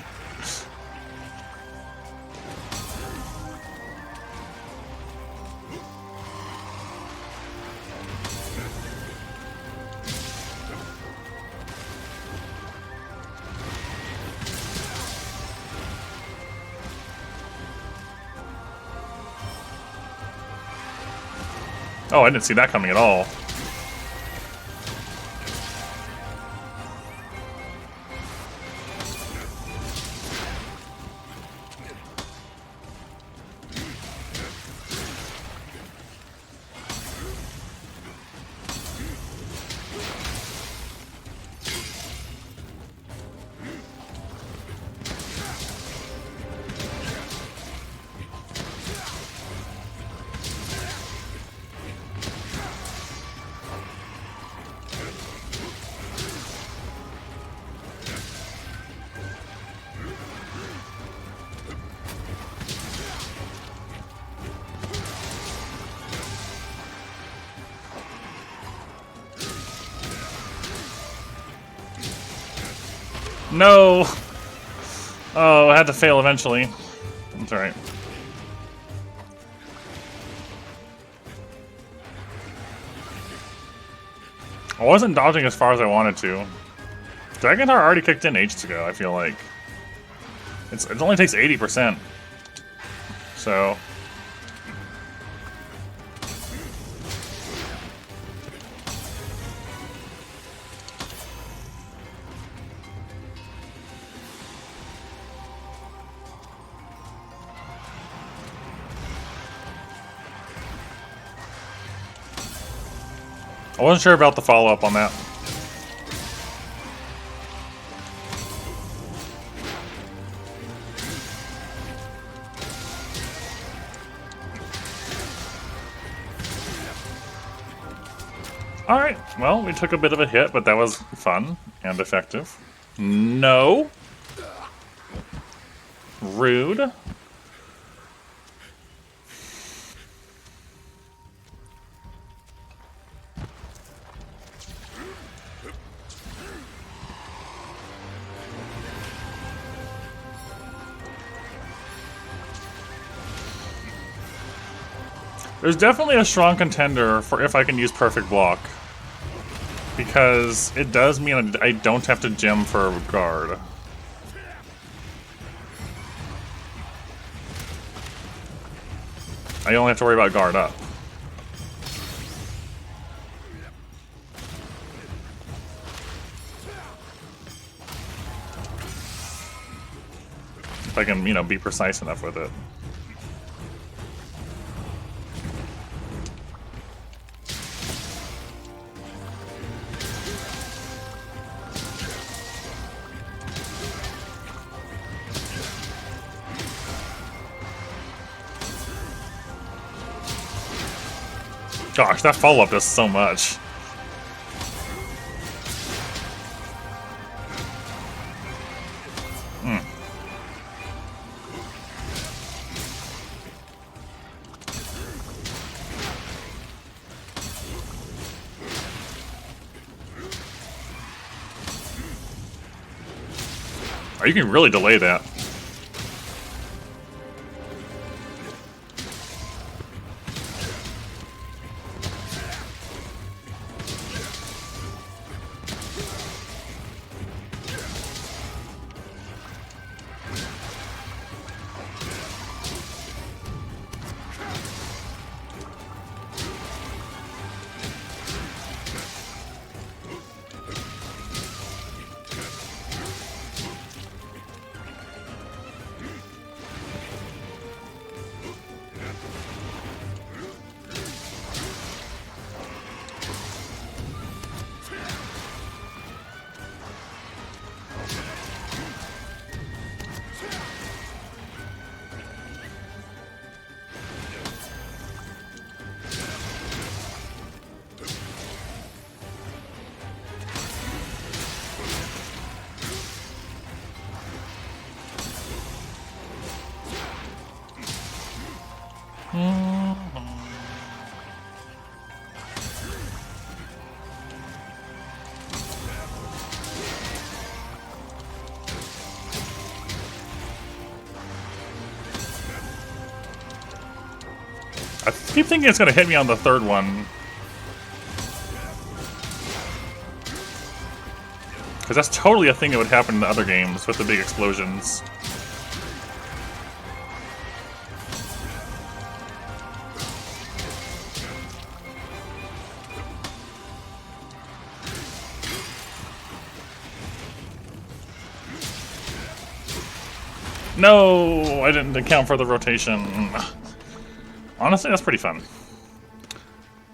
Oh, I didn't see that coming at all. No! Oh, I had to fail eventually. That's alright. I wasn't dodging as far as I wanted to. Dragon Heart already kicked in ages ago, I feel like. It only takes 80%. So... I wasn't sure about the follow-up on that. Alright, well, we took a bit of a hit, but that was fun and effective. No. Rude. There's definitely a strong contender for if I can use Perfect Block. Because it does mean I don't have to gem for guard. I only have to worry about guard up. If I can, you know, be precise enough with it. Gosh, that follow-up does so much. Oh, you can really delay that. I keep thinking it's gonna hit me on the third one. Because that's totally a thing that would happen in the other games with the big explosions. No, I didn't account for the rotation. Honestly, that's pretty fun.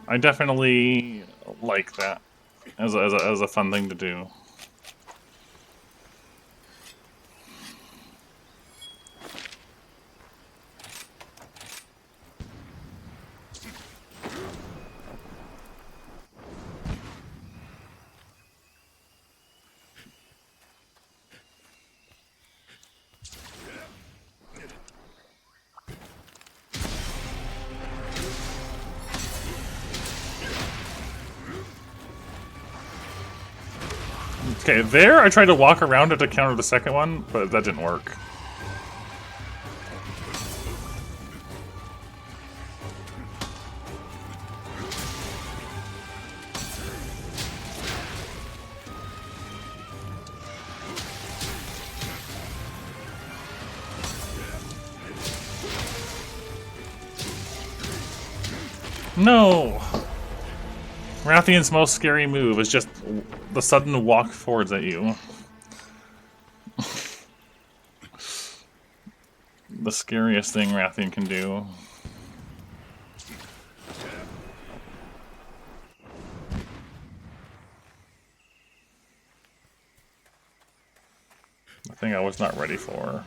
I definitely like that as a fun thing to do. Okay, there I tried to walk around it to counter the second one, but that didn't work. No! Rathian's most scary move is just the sudden walk forwards at you. The scariest thing Rathian can do. The thing I was not ready for.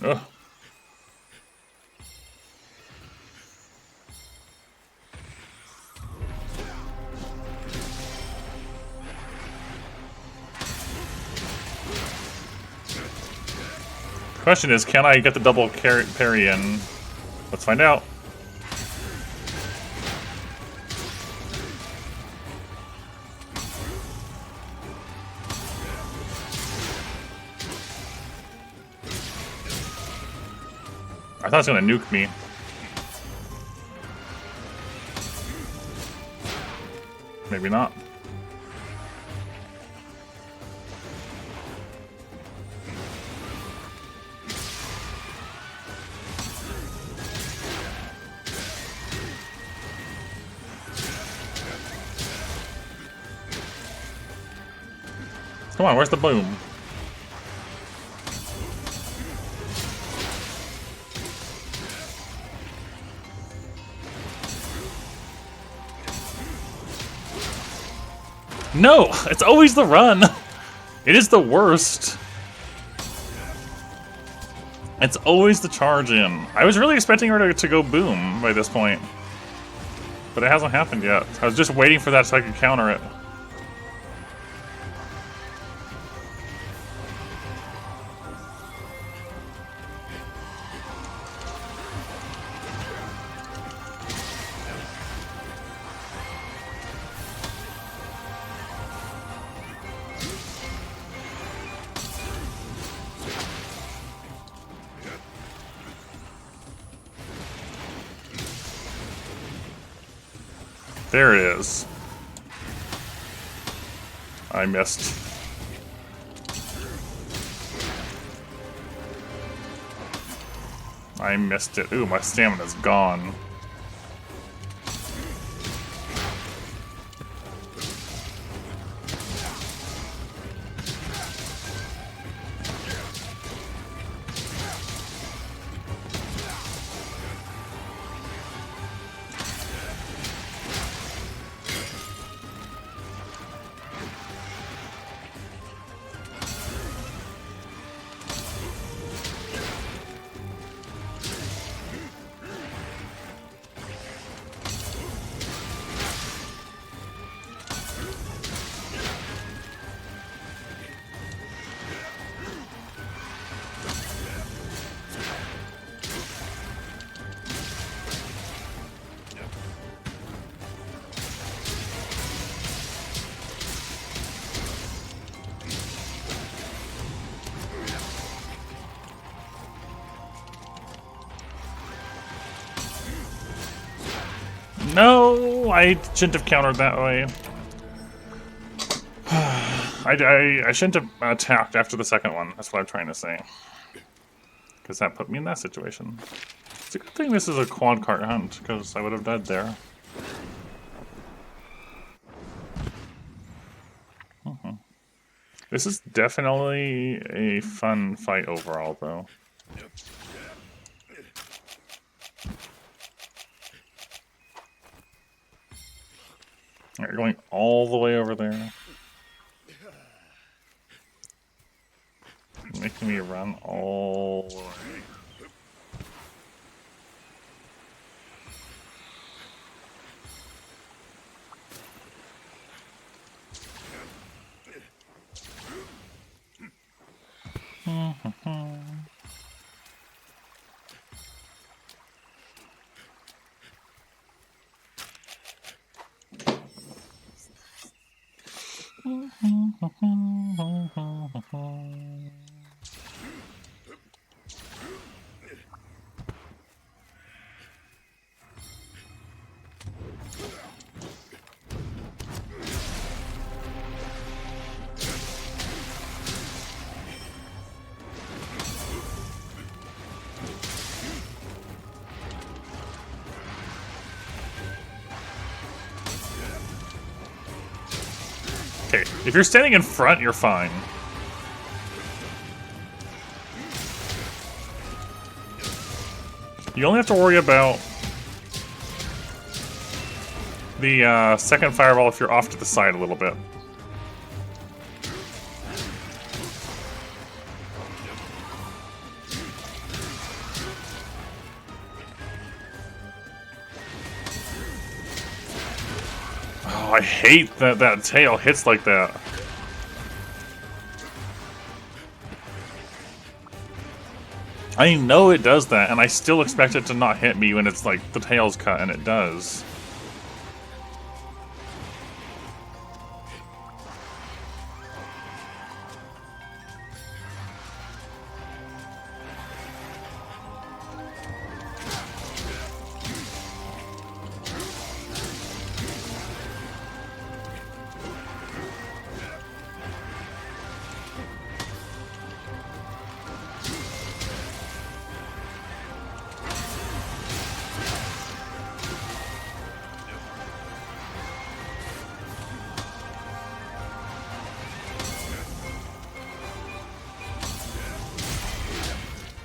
Ugh. Question is, can I get the double parry in? Let's find out. I thought it was gonna nuke me. Maybe not. Come on, where's the boom? No! It's always the run! It is the worst. It's always the charge in. I was really expecting her to go boom by this point. But it hasn't happened yet. I was just waiting for that so I could counter it. There it is. I missed. I missed it. Ooh, my stamina's gone. No, I shouldn't have countered that way. I shouldn't have attacked after the second one. That's what I'm trying to say. Because that put me in that situation. It's a good thing this is a quad cart hunt, because I would have died there. This is definitely a fun fight overall, though. Alright, going all the way over there. Making me run all the way. Okay, if you're standing in front, you're fine. You only have to worry about the second fireball if you're off to the side a little bit. Oh, I hate that that tail hits like that. I know it does that, and I still expect it to not hit me when it's like the tail's cut, and it does.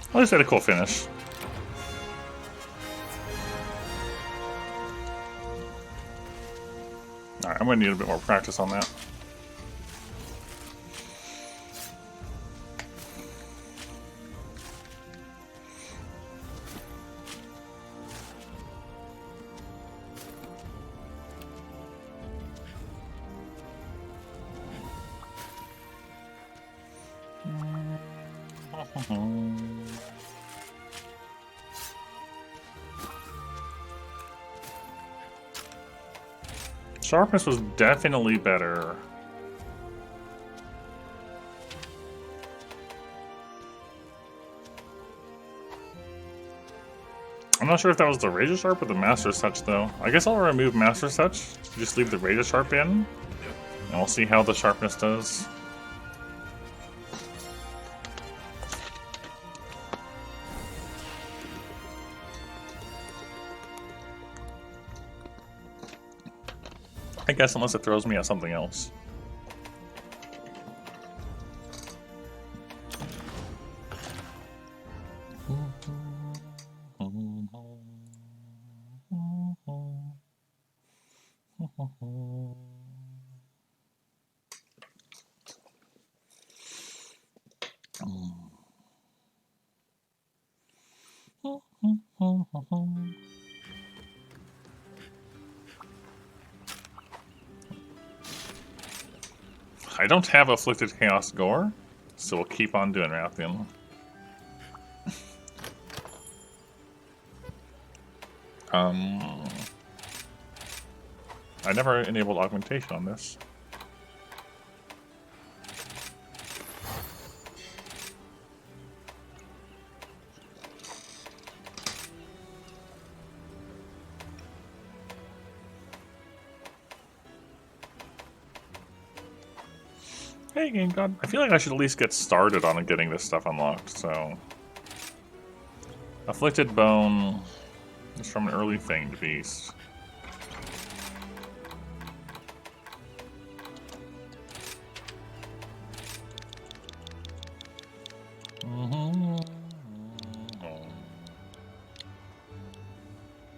At least had a cool finish. Alright, I'm gonna need a bit more practice on that. Sharpness was definitely better. I'm not sure if that was the Razor Sharp or the Master's Touch, though. I guess I'll remove Master's Touch, just leave the Razor Sharp in, and we'll see how the sharpness does. I guess unless it throws me at something else. I don't have Afflicted Chaos Gore, so we'll keep on doing Rathian. I never enabled augmentation on this. Hey, Game God. I feel like I should at least get started on getting this stuff unlocked, so... Afflicted Bone is from an early Fanged Beast.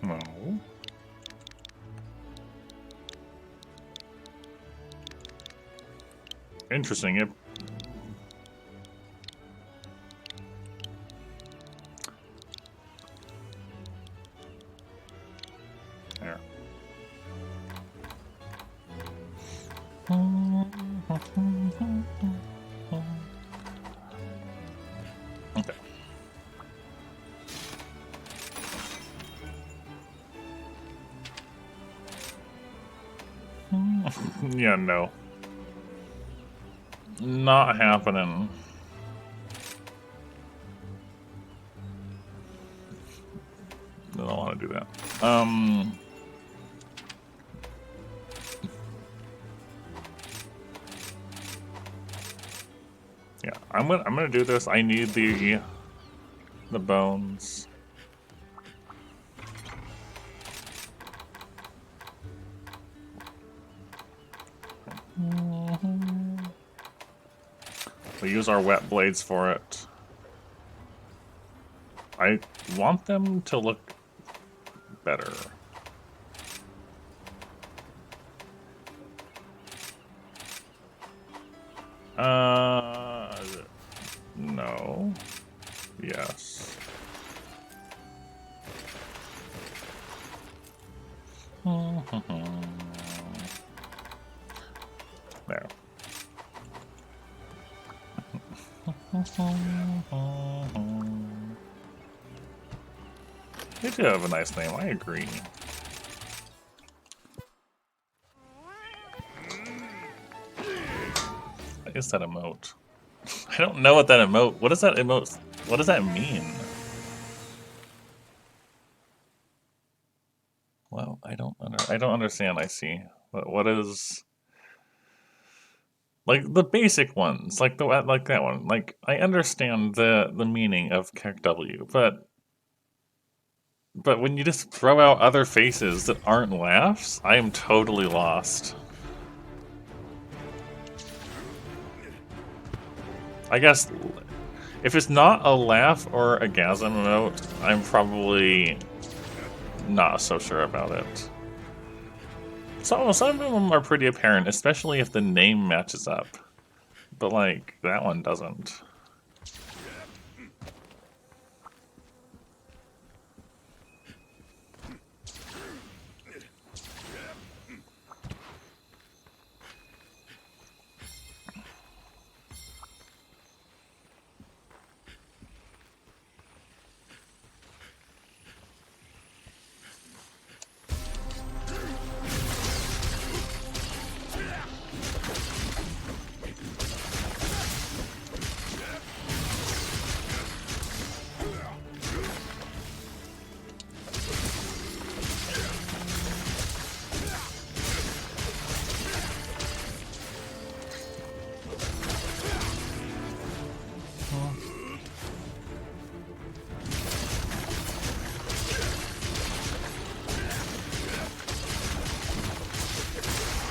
No. Interesting. There. Okay. Yeah, no. Not happening. I don't want to do that. Yeah, I'm gonna do this. I need the bones. We use our wet blades for it. I want them to look better. No. Yes. There. They do have a nice name, I agree. What is that emote? I don't know what that emote... What is that emote... What does that mean? Well, I don't understand, I see. What is... Like, the basic ones, like that one. Like, I understand the meaning of Kek W, but when you just throw out other faces that aren't laughs, I am totally lost. I guess if it's not a laugh or a gasm emote, I'm probably not so sure about it. Some of them are pretty apparent, especially if the name matches up. But, like, that one doesn't.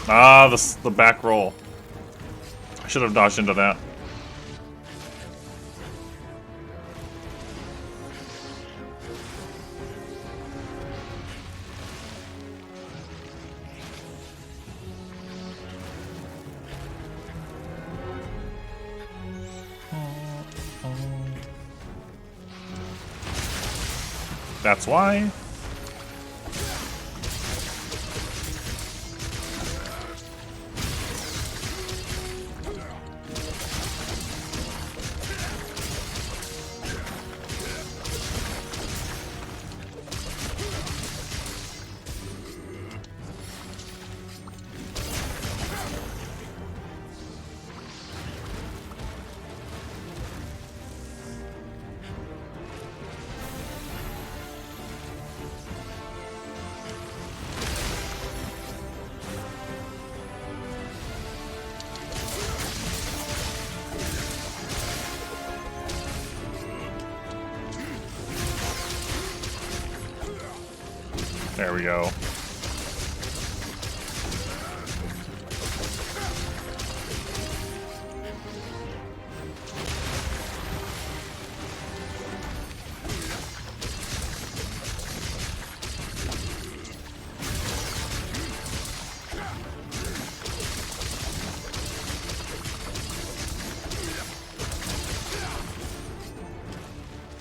Ah, the back roll. I should have dodged into that. That's why. There we go.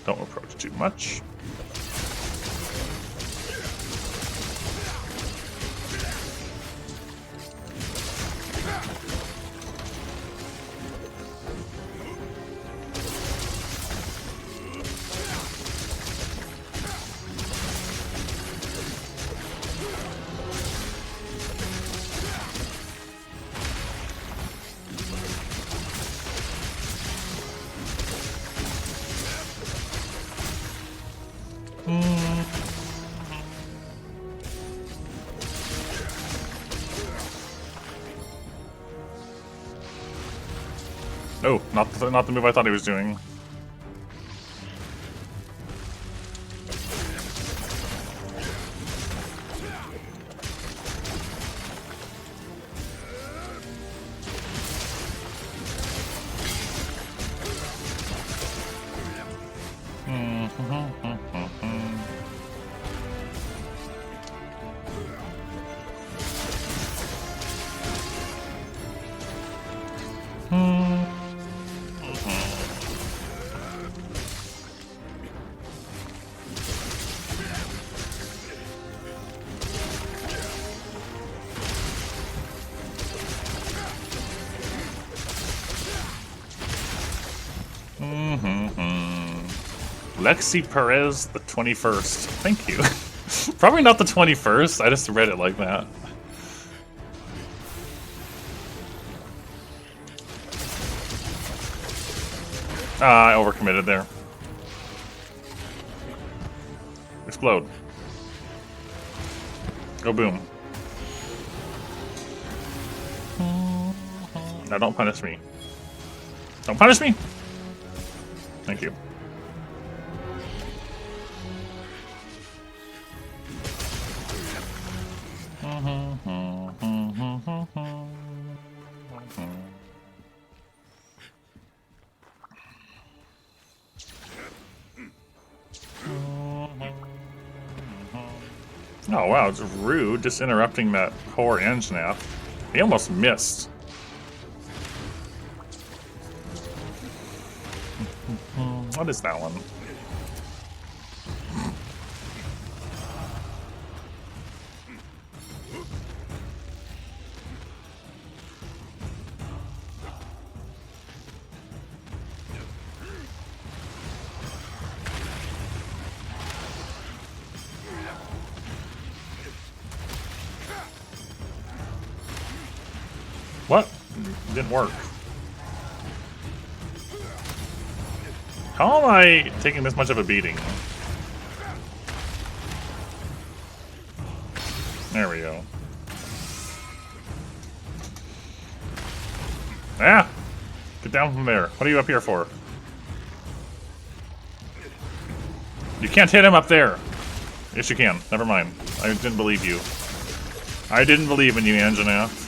Don't approach too much. Oh, not the move I thought he was doing. Lexi Perez, the 21st. Thank you. Probably not the 21st. I just read it like that. I overcommitted there. Explode. Go boom. Now don't punish me. Don't punish me! Thank you. Oh wow, it's rude just interrupting that poor Anjanath. He almost missed. What is that one? What? Didn't work. How am I taking this much of a beating? There we go. Ah! Get down from there. What are you up here for? You can't hit him up there. Yes, you can. Never mind. I didn't believe you. I didn't believe in you, Anjanath.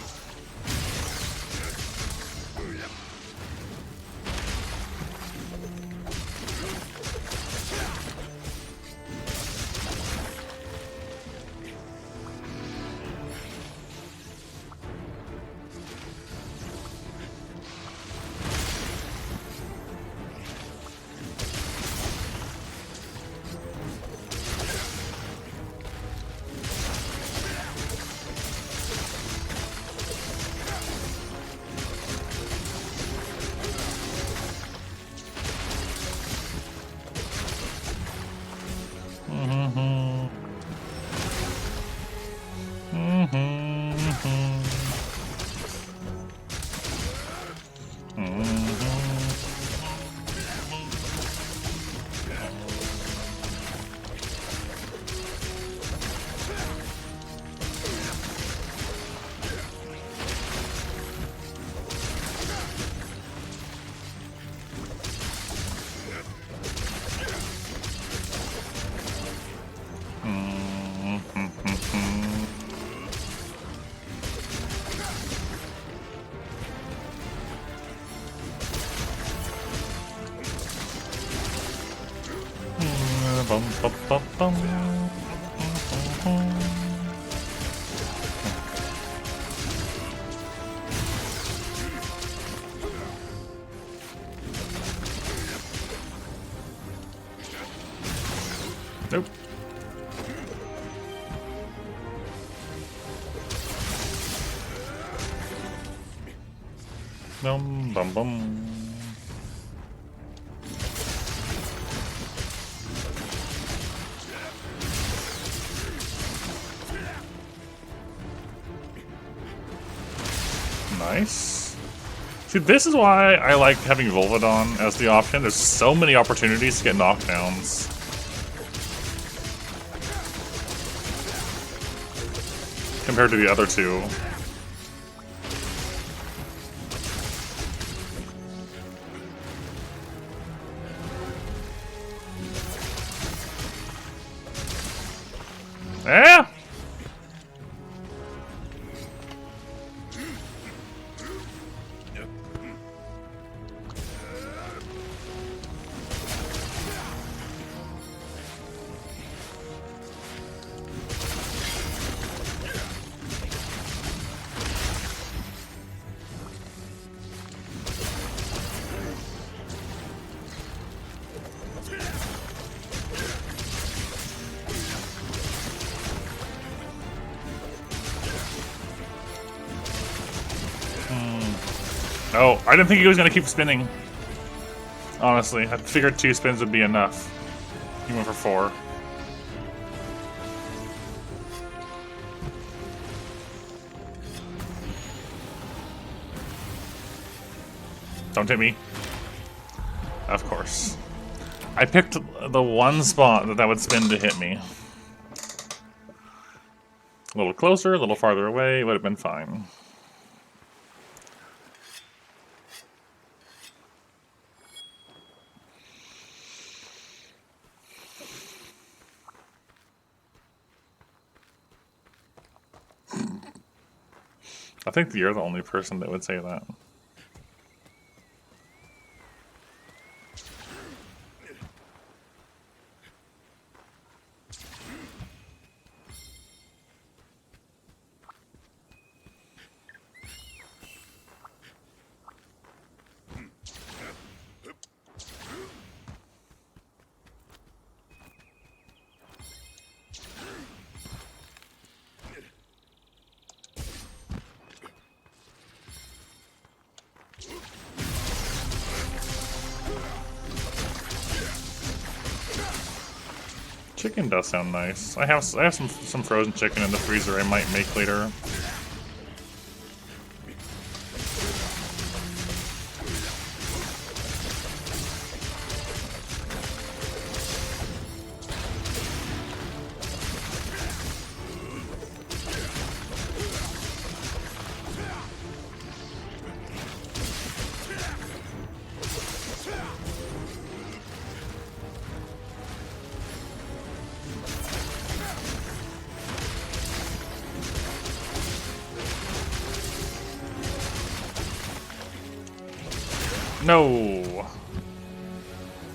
bum, bum, bum, bum. Nope. Bum bum bum. Nice. See, this is why I like having Volvidon as the option. There's so many opportunities to get knockdowns. Compared to the other two. Yeah. Oh, I didn't think he was gonna keep spinning. Honestly, I figured 2 spins would be enough. He went for 4. Don't hit me. Of course. I picked the one spot that would spin to hit me. A little closer, a little farther away, would have been fine. I think you're the only person that would say that. Chicken does sound nice. I have some frozen chicken in the freezer I might make later. No.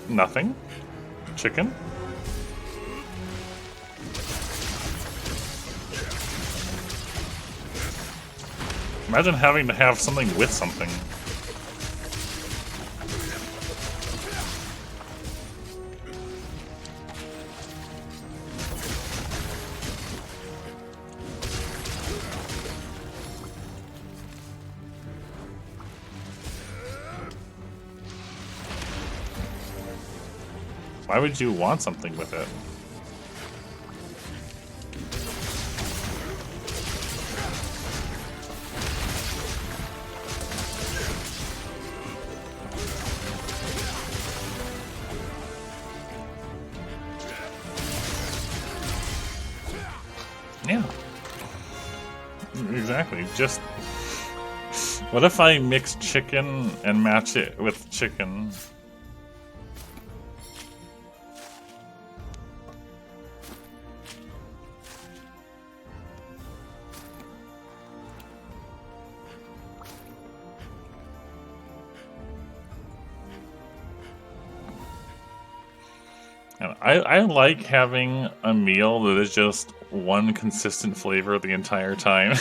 Nothing. Chicken. Imagine having to have something with something. Why would you want something with it? Yeah. Exactly. Just... what if I mix chicken and match it with chicken? I don't I like having a meal that is just one consistent flavor the entire time.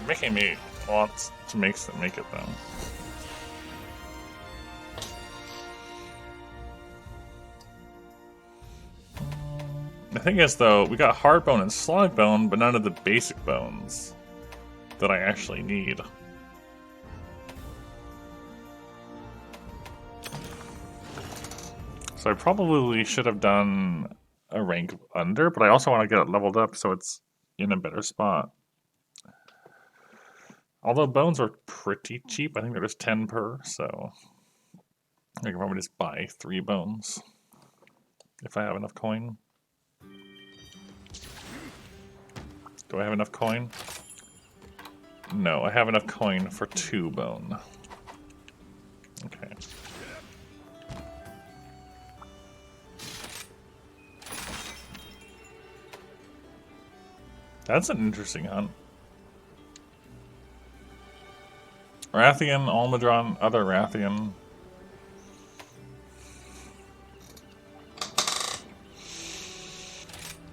Making me want to make it though. The thing is though, we got hard bone and slug bone, but none of the basic bones that I actually need. So I probably should have done a rank under, but I also want to get it leveled up so it's in a better spot. Although bones are pretty cheap, I think they're just 10 per, so I can probably just buy 3 bones if I have enough coin. Do I have enough coin? No, I have enough coin for 2 bone. Okay. That's an interesting hunt. Rathian, Almudron, other Rathian.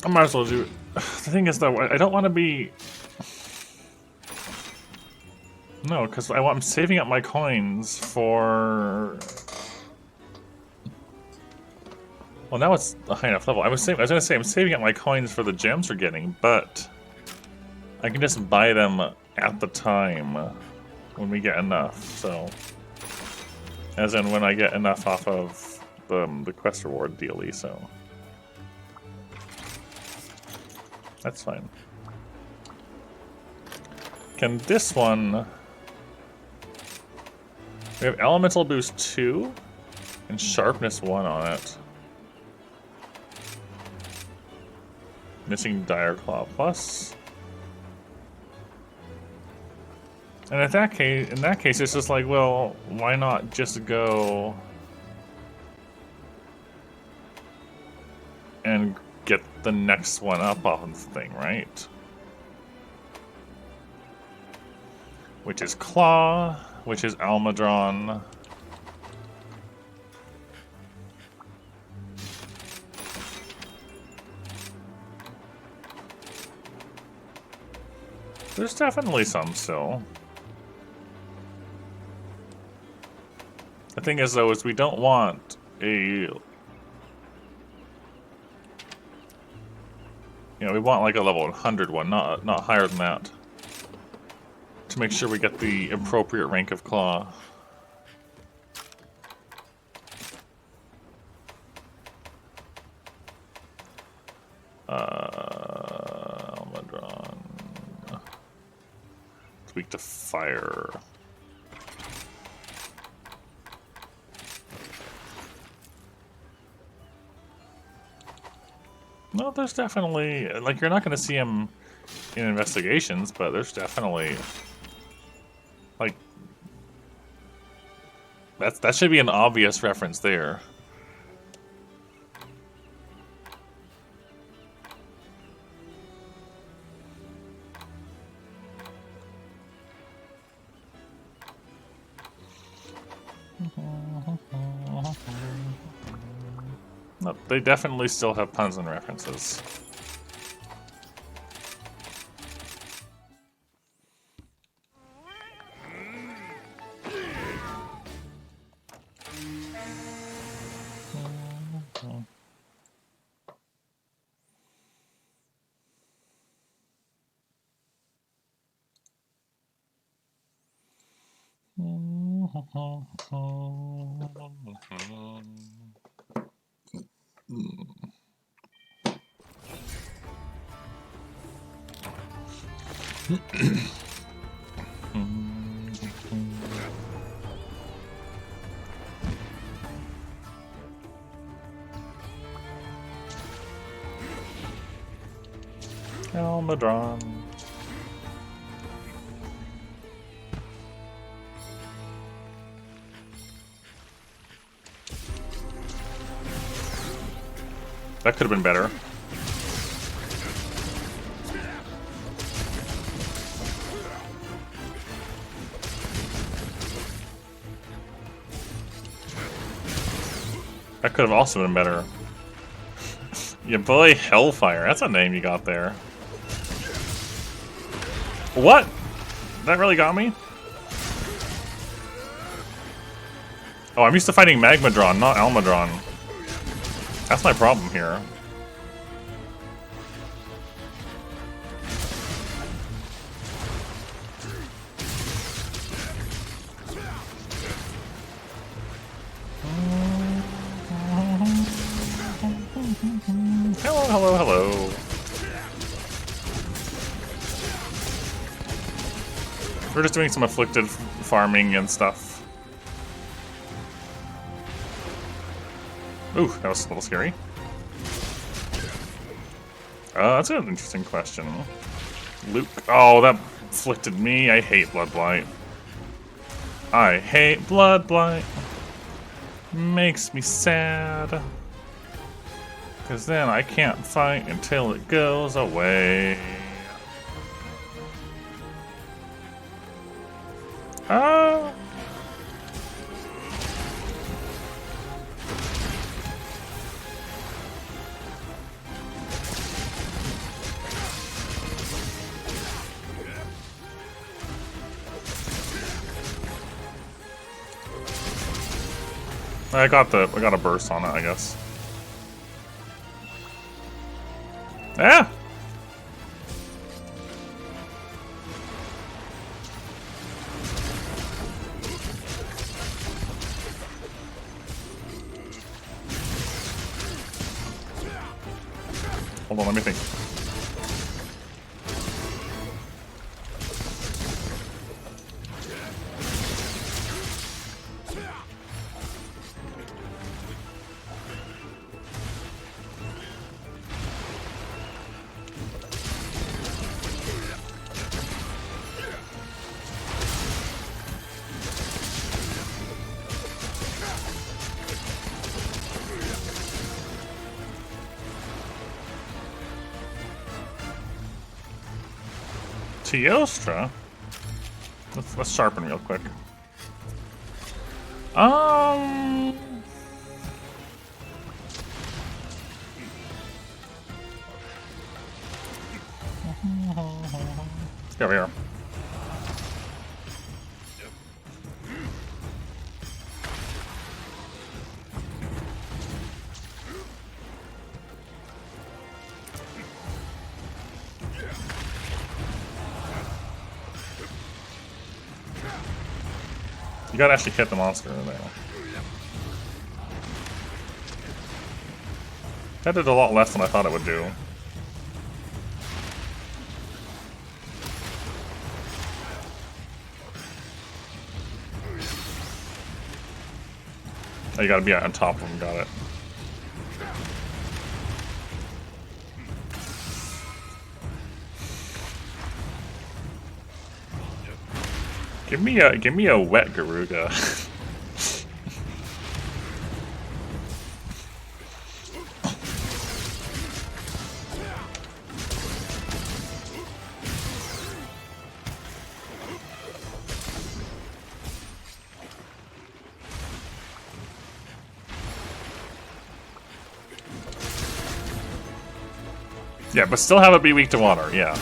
I might as well do it. The thing is, though, I don't want to be... No, because I'm saving up my coins for... Well, now it's a high enough level. I was going to say, I'm saving up my coins for the gems we're getting, but... I can just buy them at the time when we get enough, so... As in, when I get enough off of the quest reward dealie, so... That's fine. Can this one... We have Elemental Boost 2 and Sharpness 1 on it. Missing Dire Claw Plus. And in that case, it's just like, well, why not just go and get the next one up off of the thing, right? Which is Claw, which is Almudron. There's definitely some still. The thing is, though, is we don't want a... You know, we want like a level 100 one, not higher than that. To make sure we get the appropriate rank of Claw. Almudron. It's weak to fire. No, there's definitely, like, you're not going to see him in investigations, but there's definitely, like, that should be an obvious reference there. No, they definitely still have puns and references. Almudron. That could have been better. That could have also been better. Your boy Hellfire. That's a name you got there. What? That really got me? Oh, I'm used to fighting Magmadron, not Almadron. That's my problem here. Hello, hello, hello. We're just doing some afflicted farming and stuff. Ooh, that was a little scary. That's an interesting question. Luke. Oh, that afflicted me. I hate Blood Blight. I hate Blood Blight. Makes me sad. Because then I can't fight until it goes away. I got a burst on it, I guess. Ah! Hold on, let me think. Teostra? Let's sharpen real quick. Over here. You gotta actually hit the monster in there. That did a lot less than I thought it would do. Oh, you gotta be on top of him, got it. Give me a wet Garuga. Yeah, but still have it be weak to water, yeah.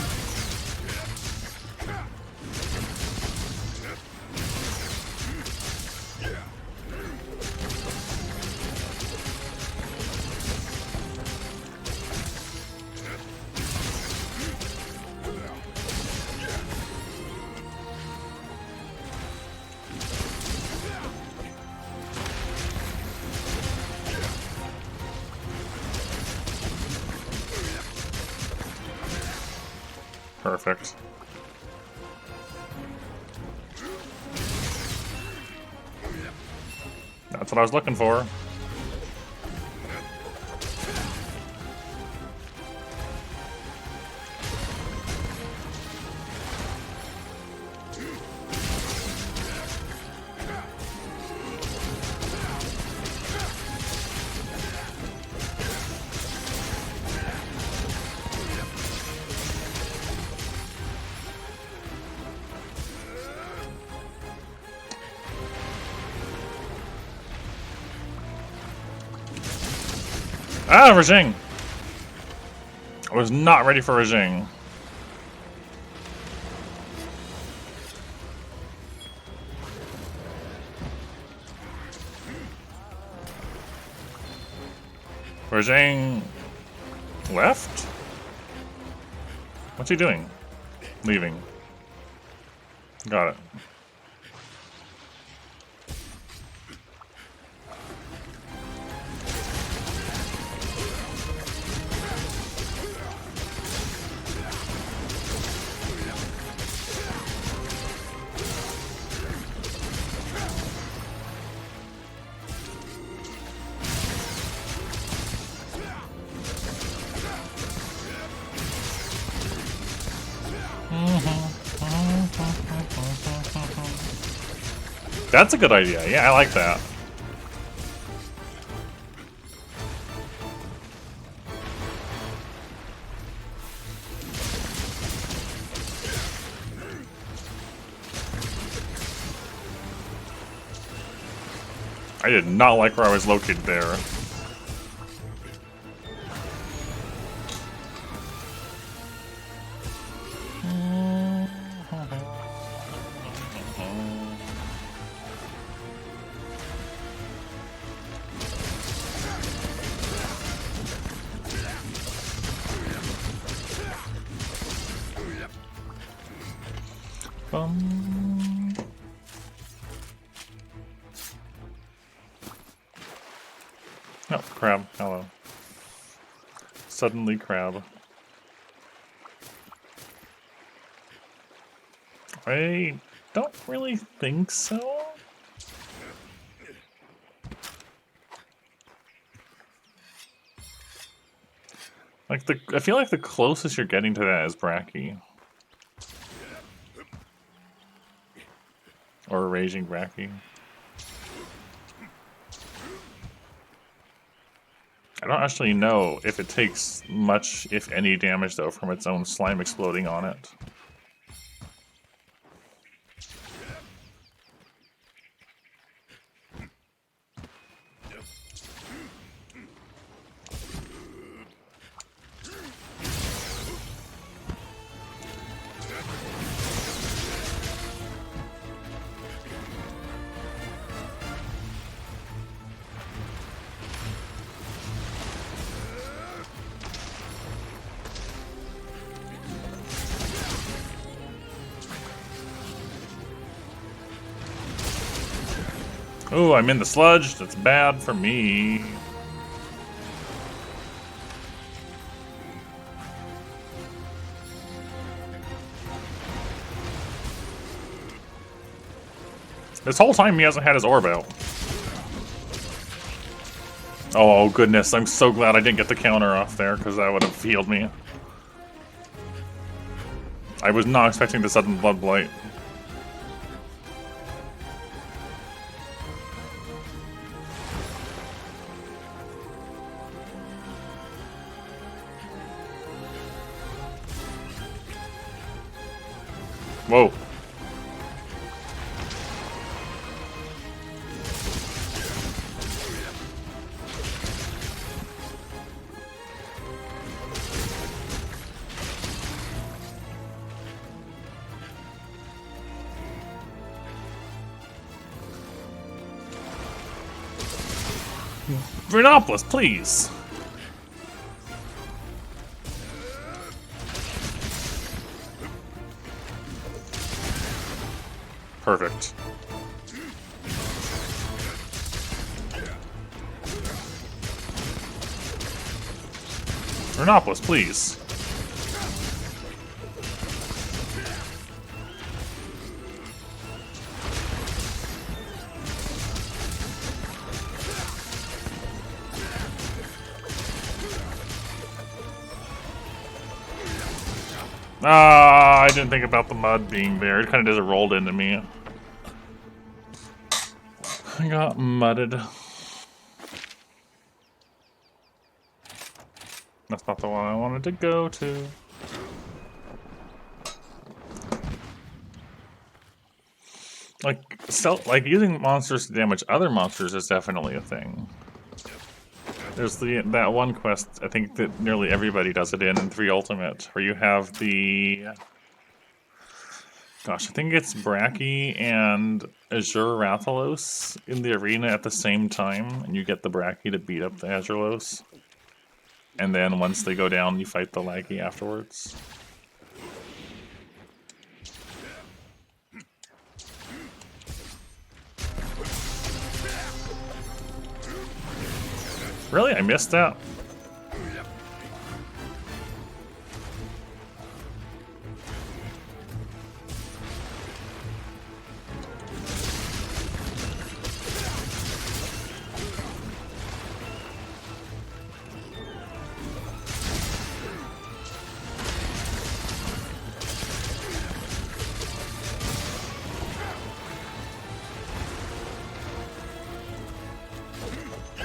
Perfect. That's what I was looking for. Ah, Rajing! I was not ready for Rajing. Rajing left? What's he doing? Leaving. Got it. That's a good idea. Yeah, I like that. I did not like where I was located there. Oh, crab. Hello. Suddenly crab. I don't really think so. Like I feel like the closest you're getting to that is Bracky. Or a Raging Bracky. I don't actually know if it takes much, if any, damage, though, from its own slime exploding on it. Oh, I'm in the sludge. That's bad for me. This whole time he hasn't had his orb out. Oh, goodness. I'm so glad I didn't get the counter off there, because that would have healed me. I was not expecting the sudden blood blight. Whoa. Vernopolis, please. Perfect. Vernopolis, please. Ah, I didn't think about the mud being there. It kind of just rolled into me. I got mudded. That's not the one I wanted to go to. Like using monsters to damage other monsters is definitely a thing. There's that one quest, I think that nearly everybody does it in 3 Ultimate, where you have the... Gosh, I think it's Bracky and Azure Rathalos in the arena at the same time, and you get the Bracky to beat up the Azurelos. And then once they go down, you fight the Laggy afterwards. Really? I missed that?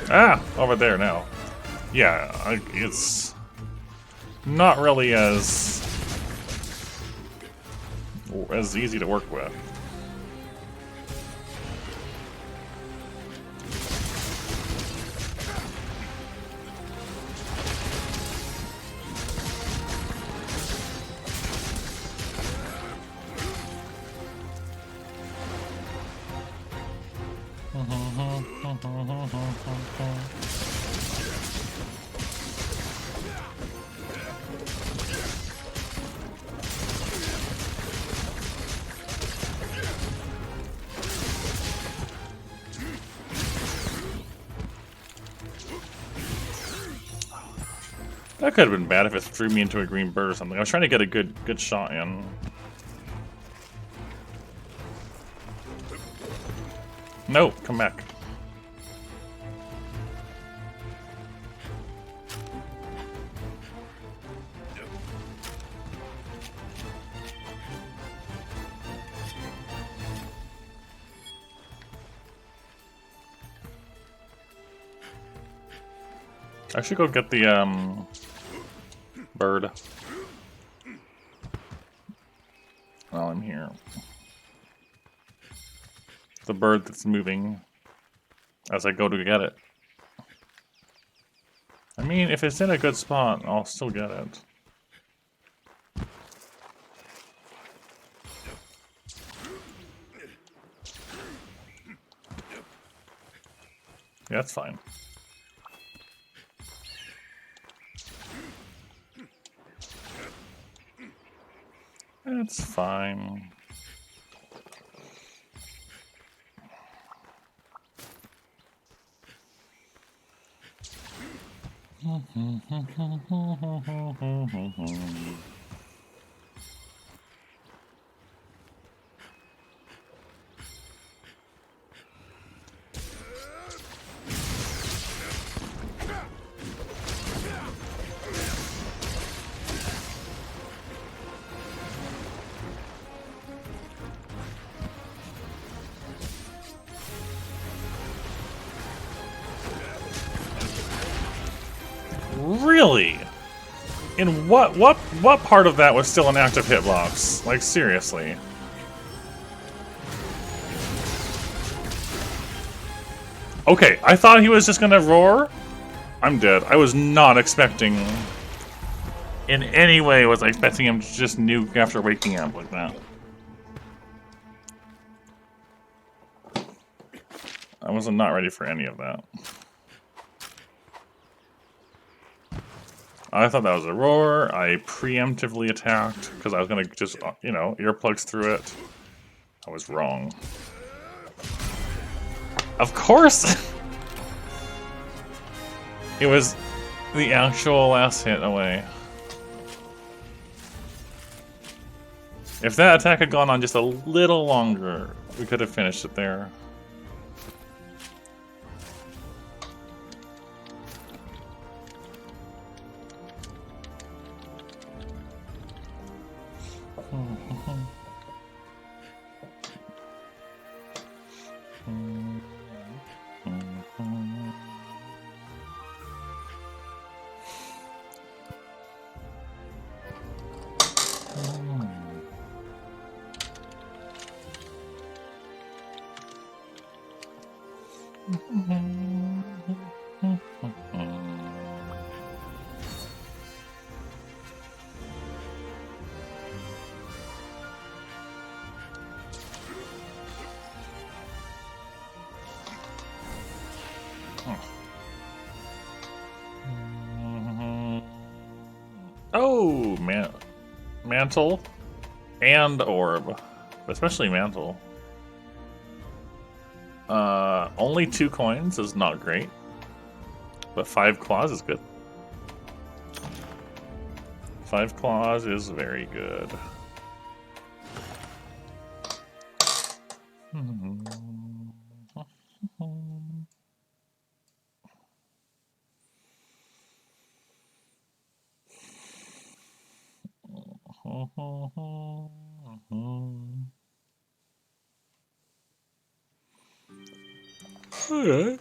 Ah! Over there now. Yeah, it's not really as easy to work with. That could have been bad if it threw me into a green bird or something. I was trying to get a good shot in. No, come back. I should go get the bird while I'm here. The bird that's moving as I go to get it. I mean, if it's in a good spot, I'll still get it. Yeah, that's fine. That's fine. Really? In what part of that was still an active hitbox? Like, seriously. Okay, I thought he was just gonna roar. I'm dead. I was not expecting... In any way was I expecting him to just nuke after waking up like that. I was not ready for any of that. I thought that was a roar. I preemptively attacked because I was gonna just, you know, earplugs through it. I was wrong. Of course! It was the actual last hit away. If that attack had gone on just a little longer, we could have finished it there. Oh, man. Mantle and orb. Especially mantle. Only 2 coins is not great. But 5 claws is good. 5 claws is very good. Alright.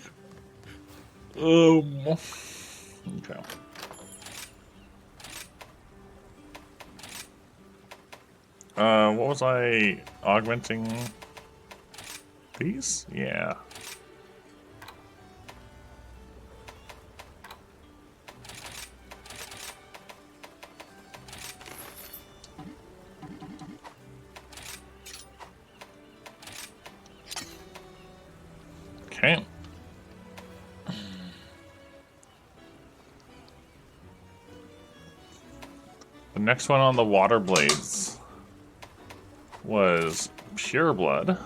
Okay. What was I augmenting? These? Yeah. Okay. The next one on the water blades was pure blood.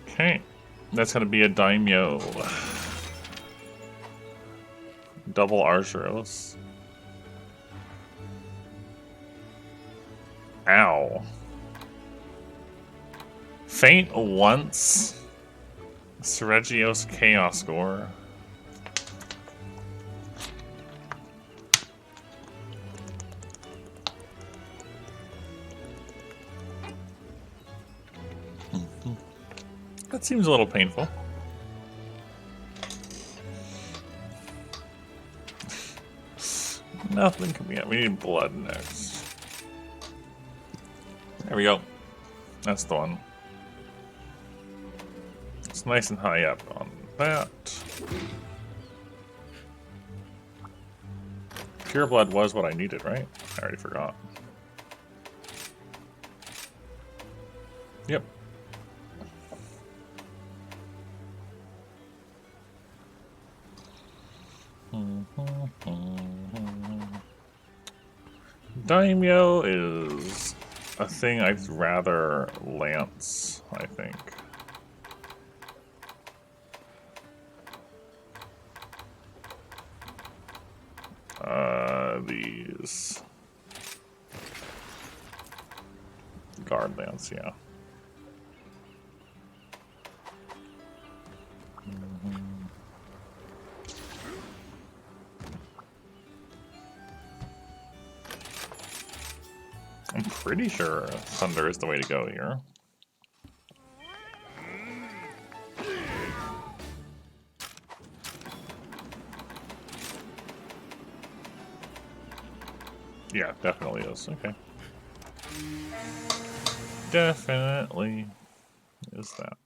Okay. That's going to be a daimyo. Double Archeros. Ow. Faint once. Seregios Chaos Gore. That seems a little painful. Nothing can be out. We need blood next. There we go. That's the one. It's nice and high up on that. Pure blood was what I needed, right? I already forgot. Yep. Daimyo is a thing I'd rather lance, I think. These guard lance, yeah. I'm pretty sure thunder is the way to go here. Yeah, definitely is. Okay. Definitely is that.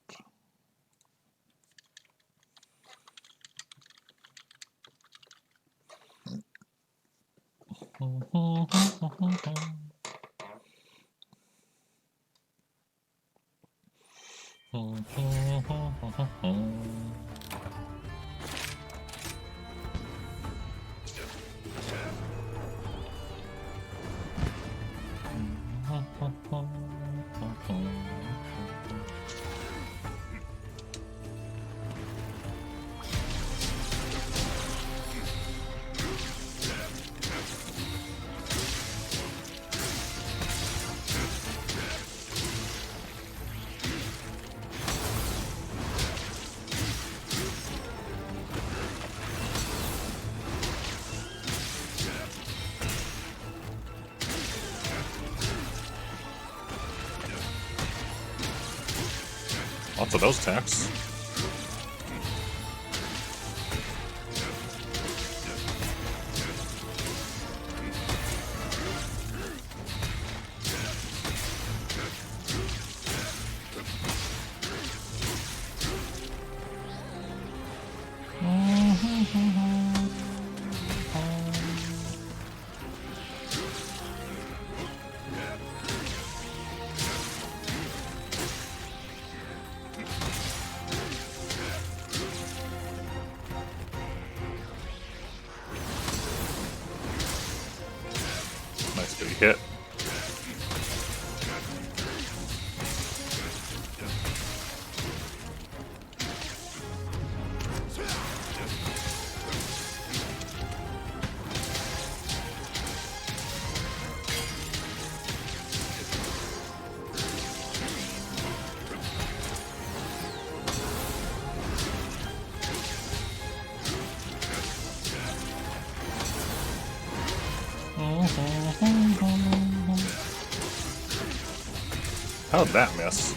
Lots of those attacks. Nice big hit. How'd that miss?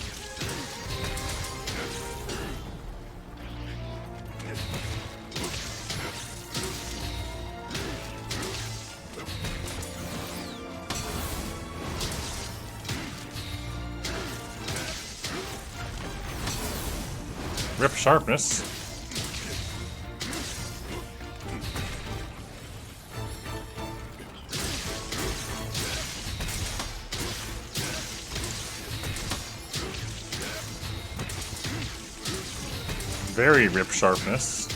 Rip sharpness. Very rip sharpness.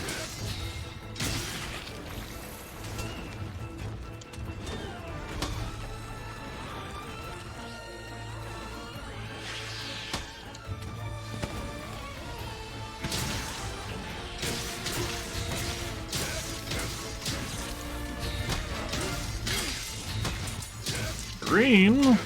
Green.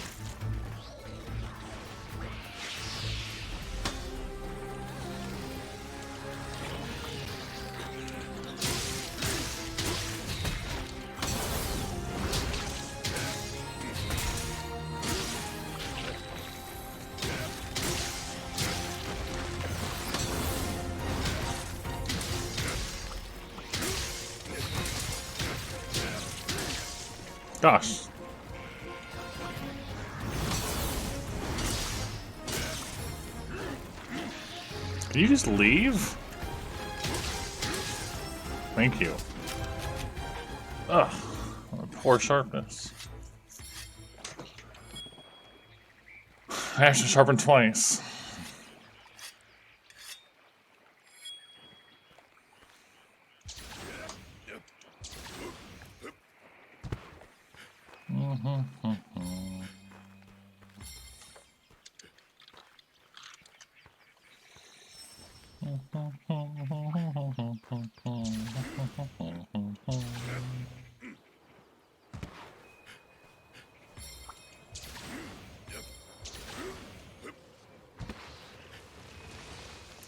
Gosh. Can you just leave? Thank you. Ugh. Poor sharpness. I actually sharpened twice.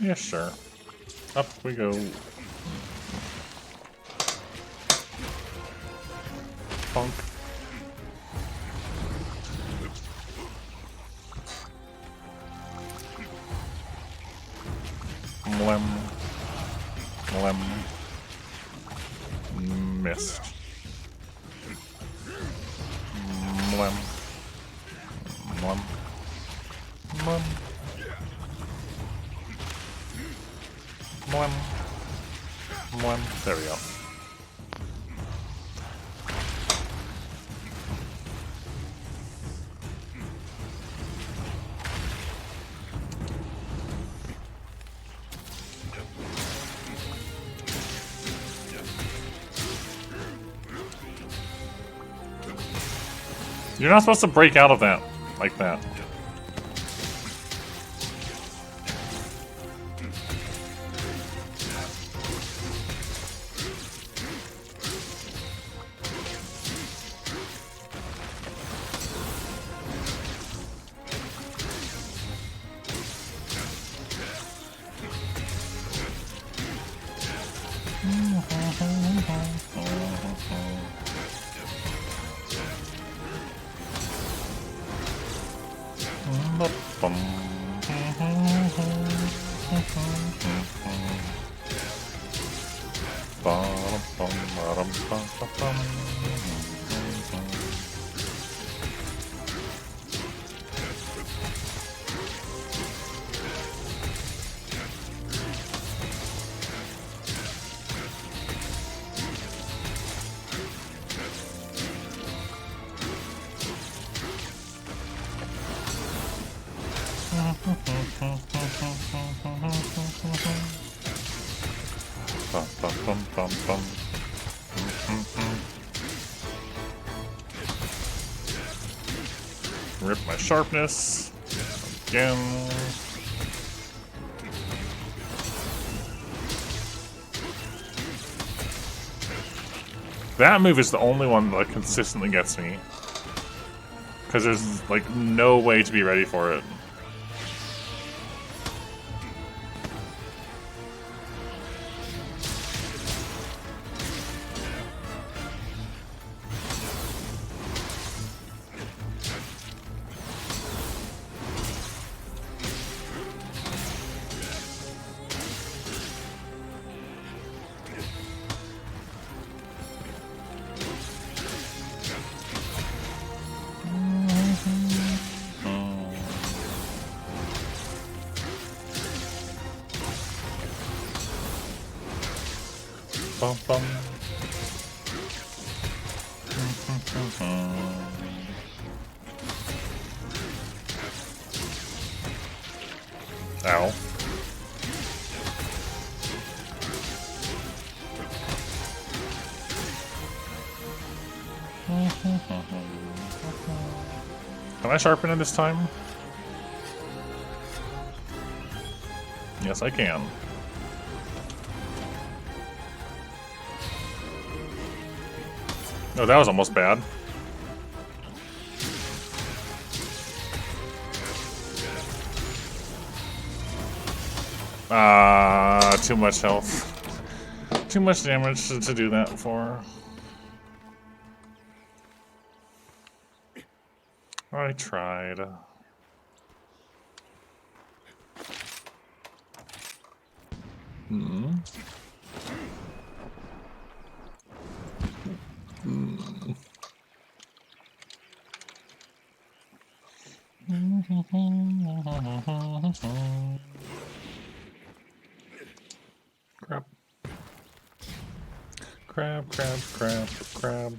Yeah, sure. Up we go. Punk. Mlem. Mlem. Missed. Mlem. Mlem. Mlem. Mlem. Mlem. There we go. You're not supposed to break out of that like that. Rip my sharpness. Again. That move is the only one that consistently gets me. Because there's, like, no way to be ready for it. Bum, bum. Ow. Can I sharpen it this time? Yes, I can. Oh, that was almost bad. Too much health. Too much damage to do that for. I tried. Hmm. Crap. Crab, crab, crab, crab.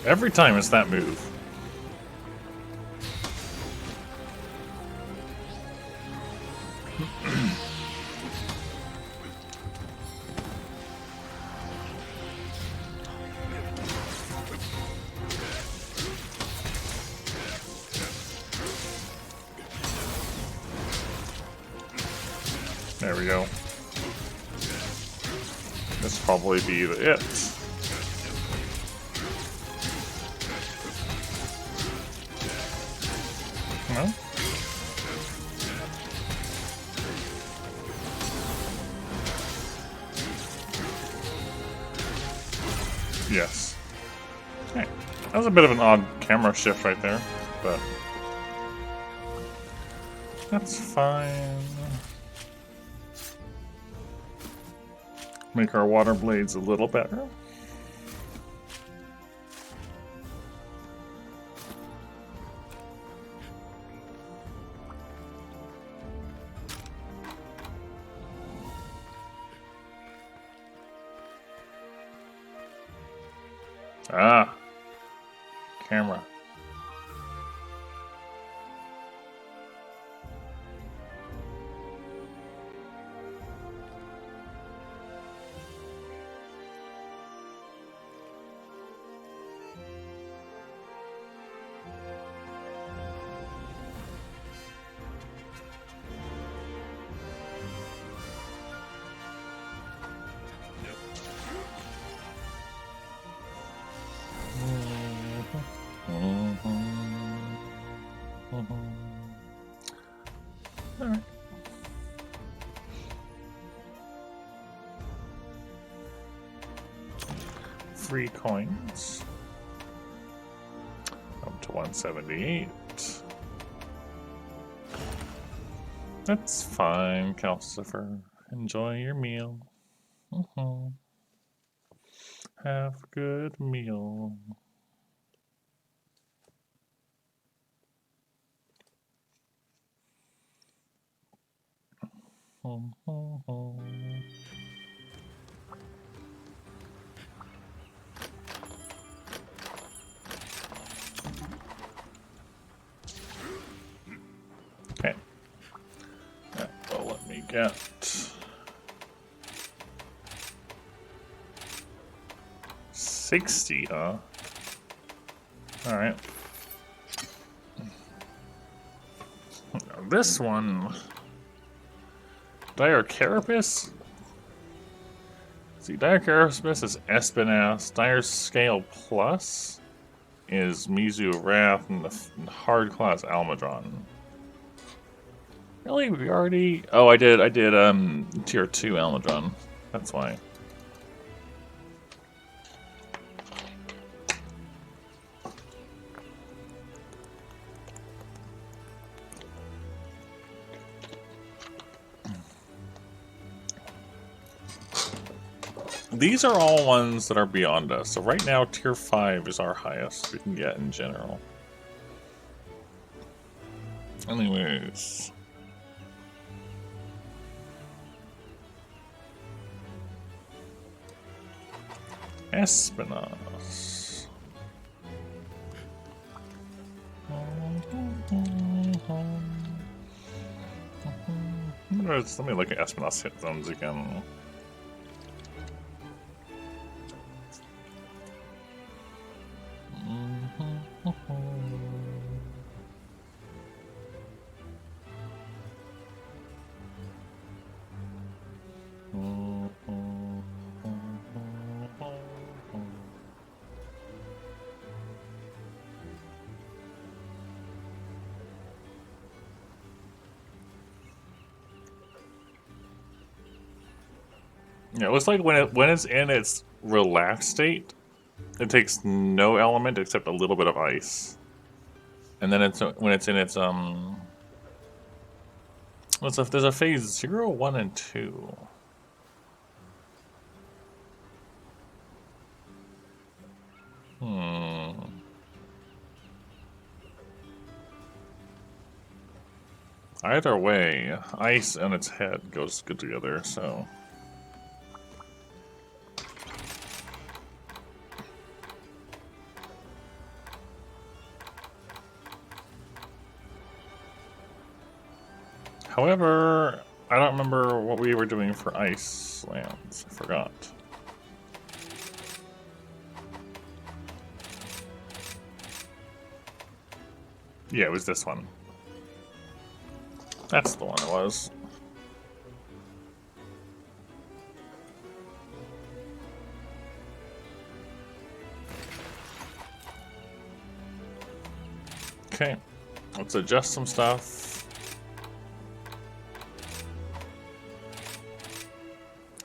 Every time it's that move. There we go. This will probably be it. No? Yes. Hey, that was a bit of an odd camera shift right there, but that's fine. Make our water blades a little better. Ah, camera. Alright. Free coins. to 178. That's fine, Calcifer. Enjoy your meal. Have a good meal. Okay. That will let me get 60, huh? Alright. This one, Dire Carapace? See, Dire Carapace is Espinas. Dire Scale Plus is Mizu Wrath, and the Hard Class Almadron. Really? We already... Oh, I did, Tier 2 Almadron. That's why. These are all ones that are beyond us. So right now, Tier 5 is our highest we can get in general. Anyways. Espinas. Let me look at Espinas hit zones again. Yeah, it looks like when it's in its relaxed state, it takes no element except a little bit of ice. And then when it's in its there's a phase 0, 1, and 2. Either way, ice and its head goes good together, so. However, I don't remember what we were doing for ice lands. I forgot. Yeah, it was this one. That's the one it was. Okay, let's adjust some stuff.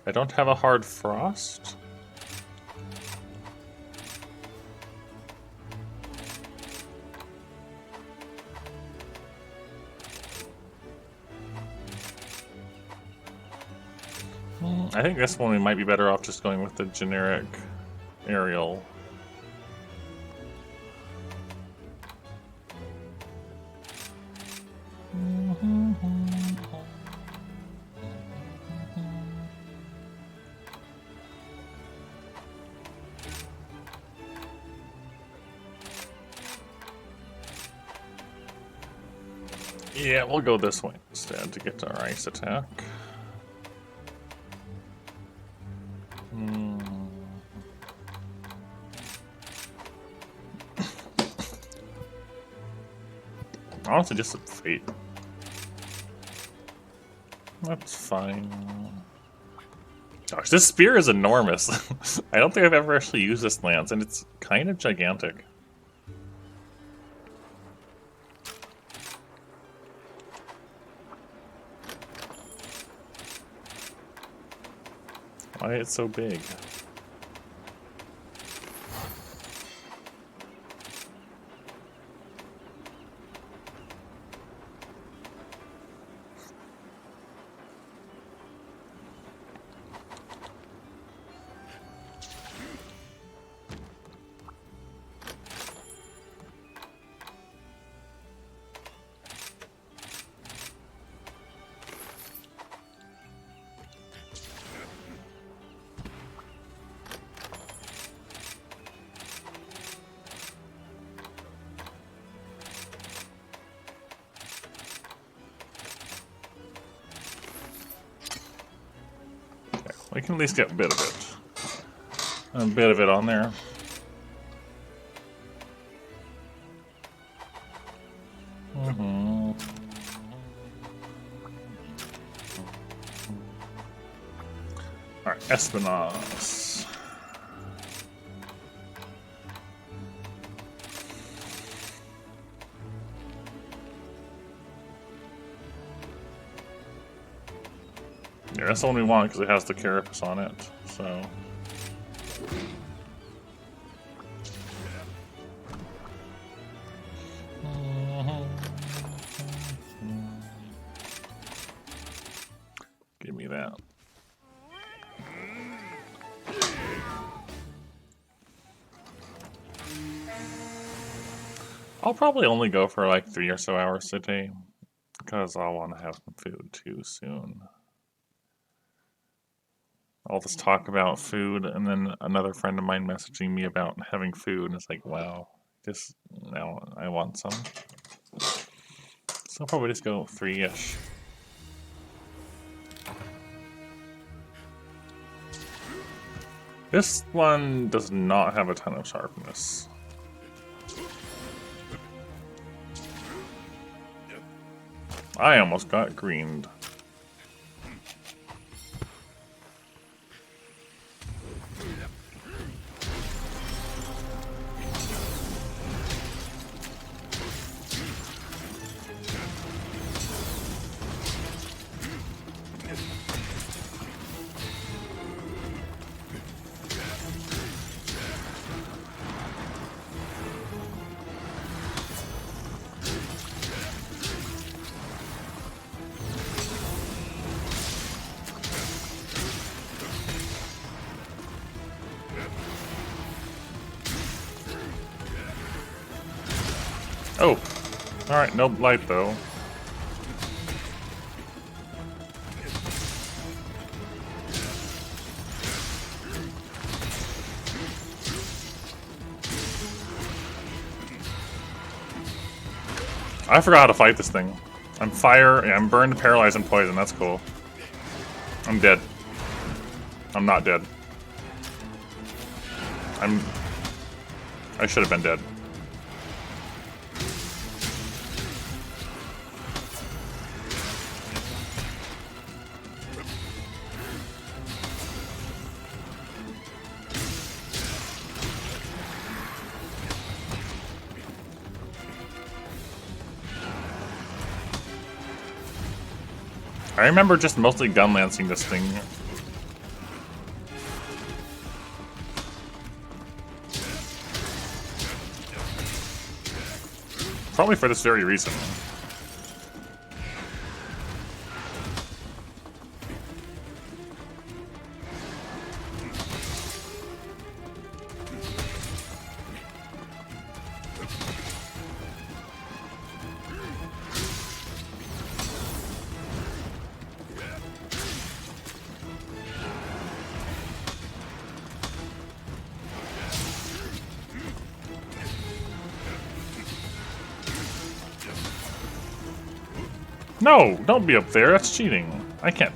I don't have a hard frost. I think this one we might be better off just going with the generic aerial. Yeah, we'll go this way instead to get to our ice attack. Honestly, just a fate. That's fine. Gosh, this spear is enormous. I don't think I've ever actually used this lance, and it's kind of gigantic. Why it's so big? can at least get a bit of it. A bit of it on there. Alright, Espinosa. Yeah, that's the one we want because it has the carapace on it, so. Give me that. I'll probably only go for like 3 or so hours a day because I'll want to have some food too soon. All this talk about food, and then another friend of mine messaging me about having food, and it's like, wow, just now I want some. So I'll probably just go 3-ish. This one does not have a ton of sharpness. I almost got greened. Oh, alright, no light though. I forgot how to fight this thing. I'm fire, yeah, I'm burned, paralyzed, and poisoned. That's cool. I'm dead. I'm not dead. I should have been dead. I remember just mostly gun lancing this thing. Probably for this very reason. No, don't be up there. That's cheating. I can't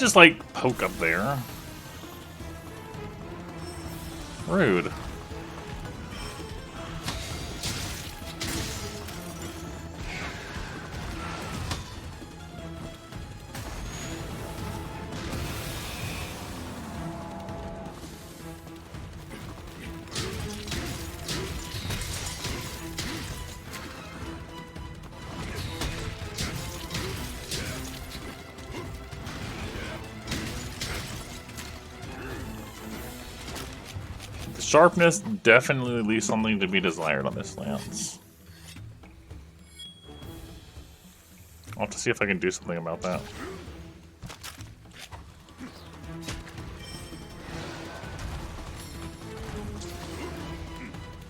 just like poke up there. Rude. Sharpness definitely leaves something to be desired on this lance. I'll have to see if I can do something about that.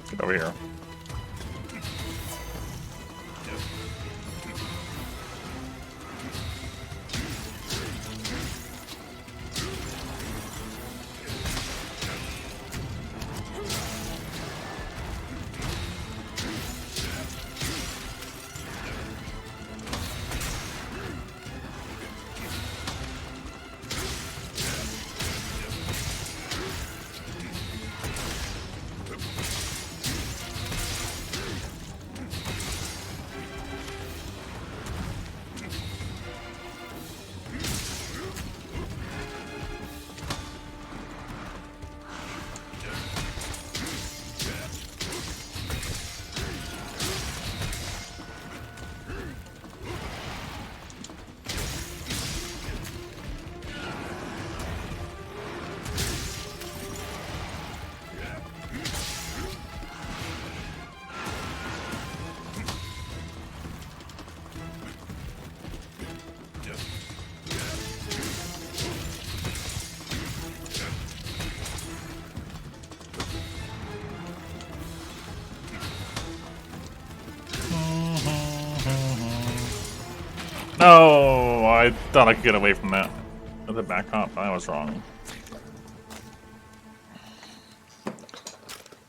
Get over here. Oh, I thought I could get away from that. The back hop, I was wrong.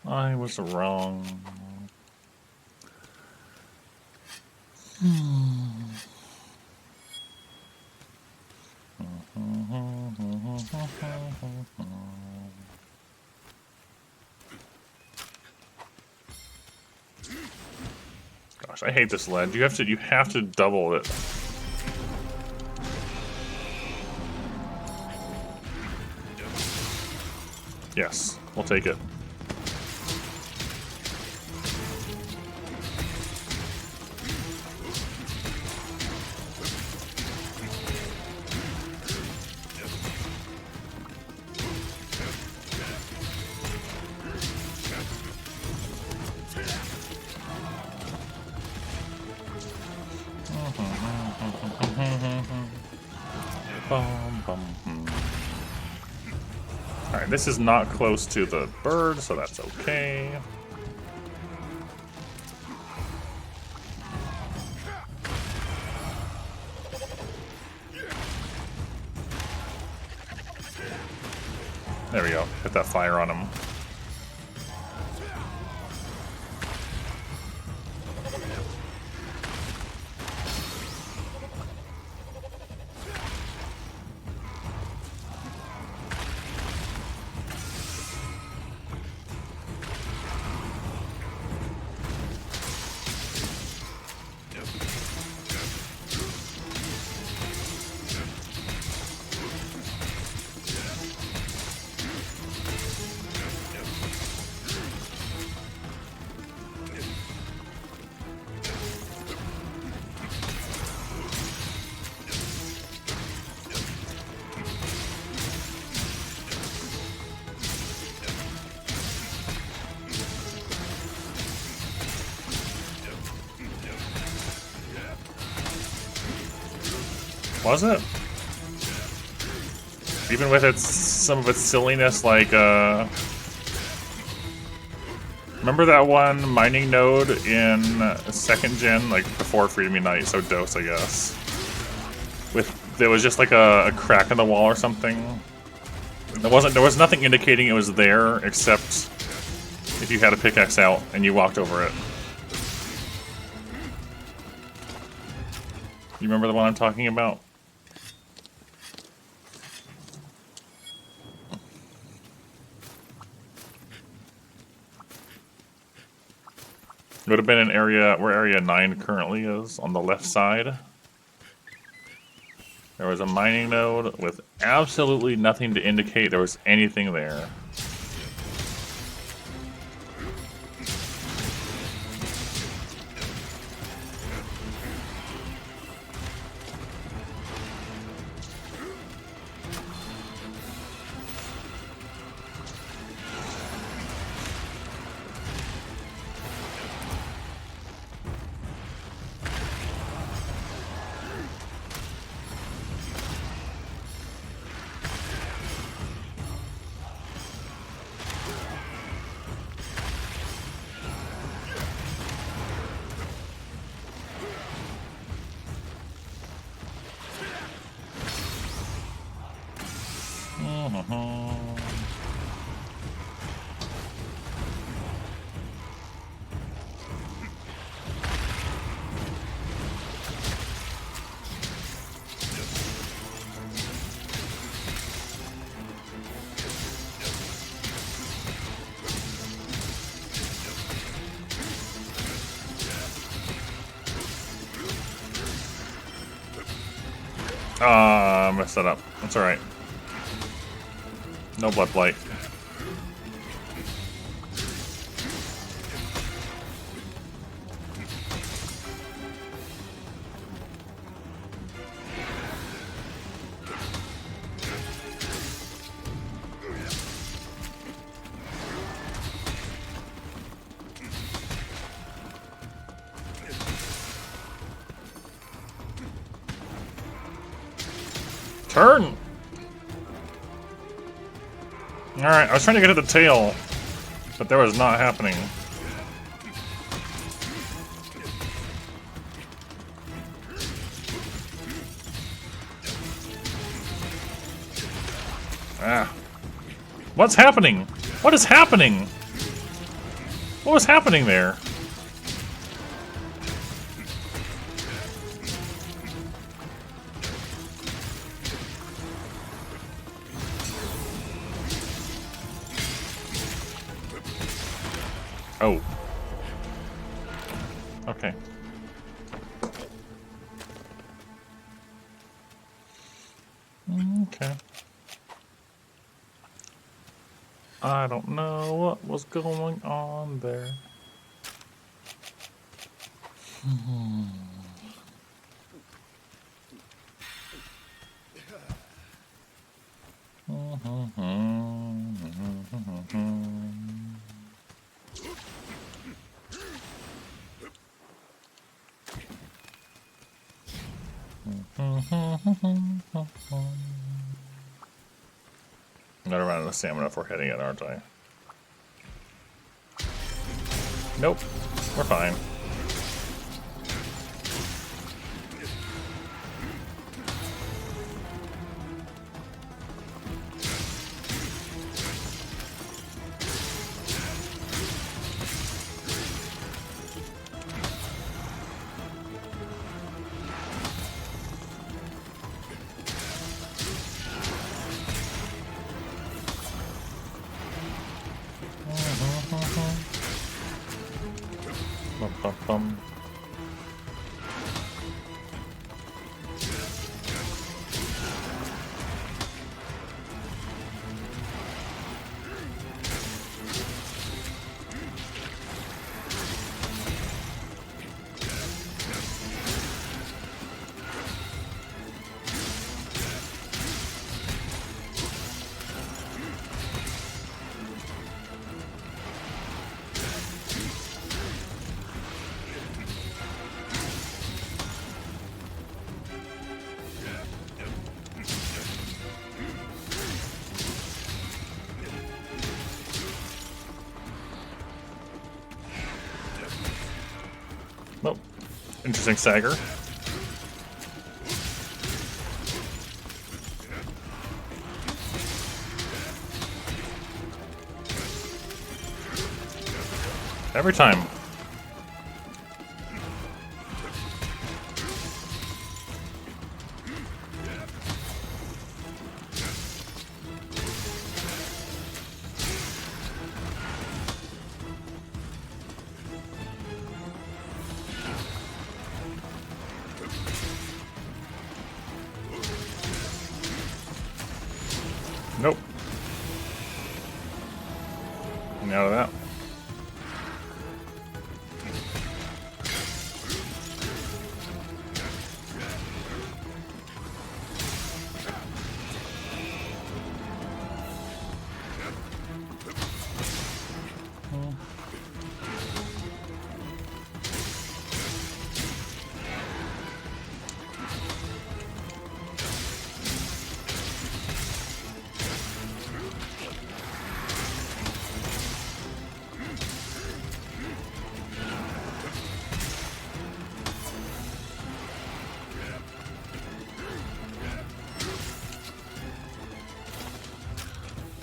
I was wrong. Gosh, I hate this ledge. You have to double it. Yes, we'll take it. Alright, this is not close to the bird, so that's okay. There we go. Hit that fire on him. Was it? Even with some of its silliness, like, remember that one mining node in 2nd gen, like before Freedom Unite, so DOS, I guess? There was just like a crack in the wall or something. There was nothing indicating it was there, except if you had a pickaxe out and you walked over it. You remember the one I'm talking about? It would have been an area where Area 9 currently is, on the left side. There was a mining node with absolutely nothing to indicate there was anything there. I messed that up. That's alright. No blood blight. Turn! Alright, I was trying to get to the tail, but that was not happening. Ah. What's happening? What is happening? What was happening there? Oh. Okay. Okay. I don't know what was going on there. I'm gonna run out of stamina if we're hitting it, aren't I? Nope. We're fine. Bum, bum, bum. Oh, interesting stagger. Every time. Nope. And out of that.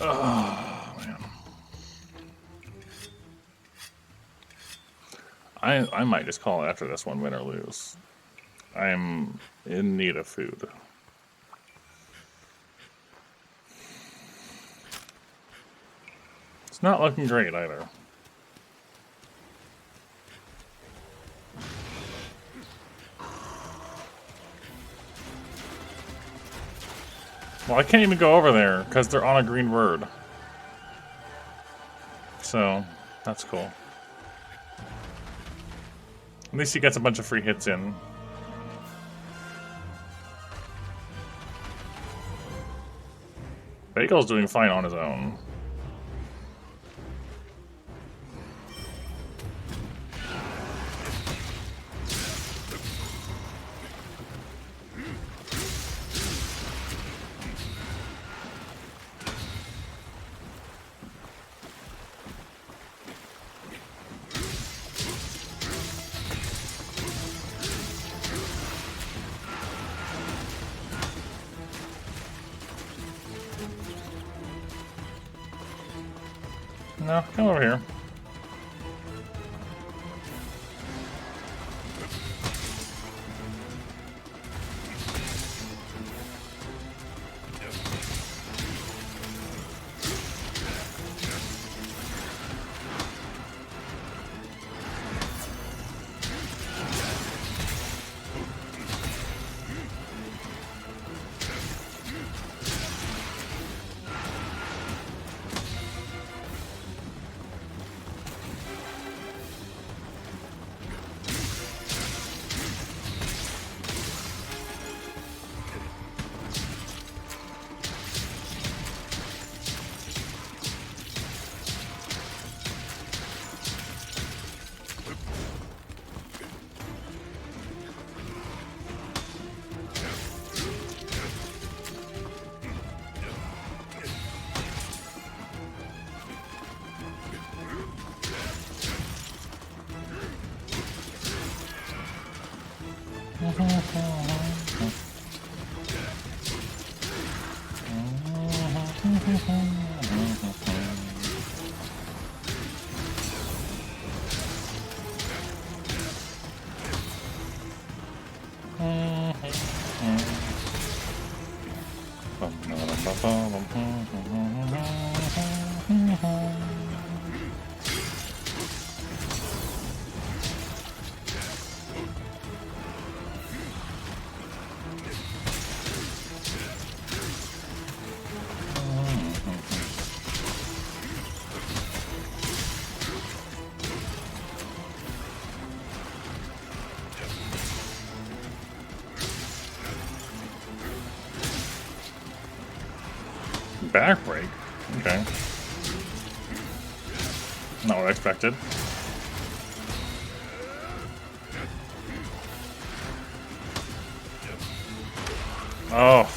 Oh, man. I might just call it after this one, win or lose. I'm in need of food. It's not looking great either. Well, I can't even go over there because they're on a green bird. So, that's cool. At least he gets a bunch of free hits in. Bagel's doing fine on his own. No, come over here. Back break? Okay. Not what I expected. Oh.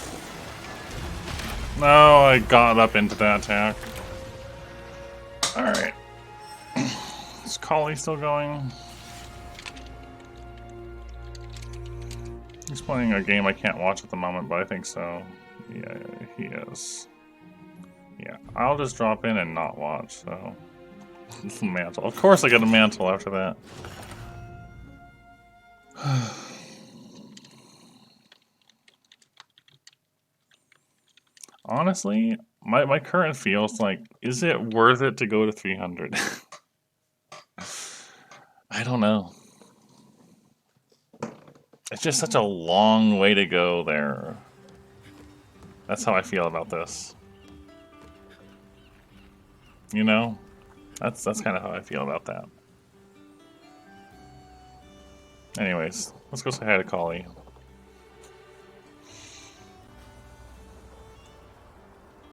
No, I got up into that attack. Alright. Is Collie still going? He's playing a game I can't watch at the moment, but I think so. Yeah, he is. Yeah, I'll just drop in and not watch, so... Mantle. Of course I get a mantle after that. Honestly, my current feels like, is it worth it to go to 300? I don't know. It's just such a long way to go there. That's how I feel about this. You know? That's kind of how I feel about that. Anyways, let's go say hi to Collie.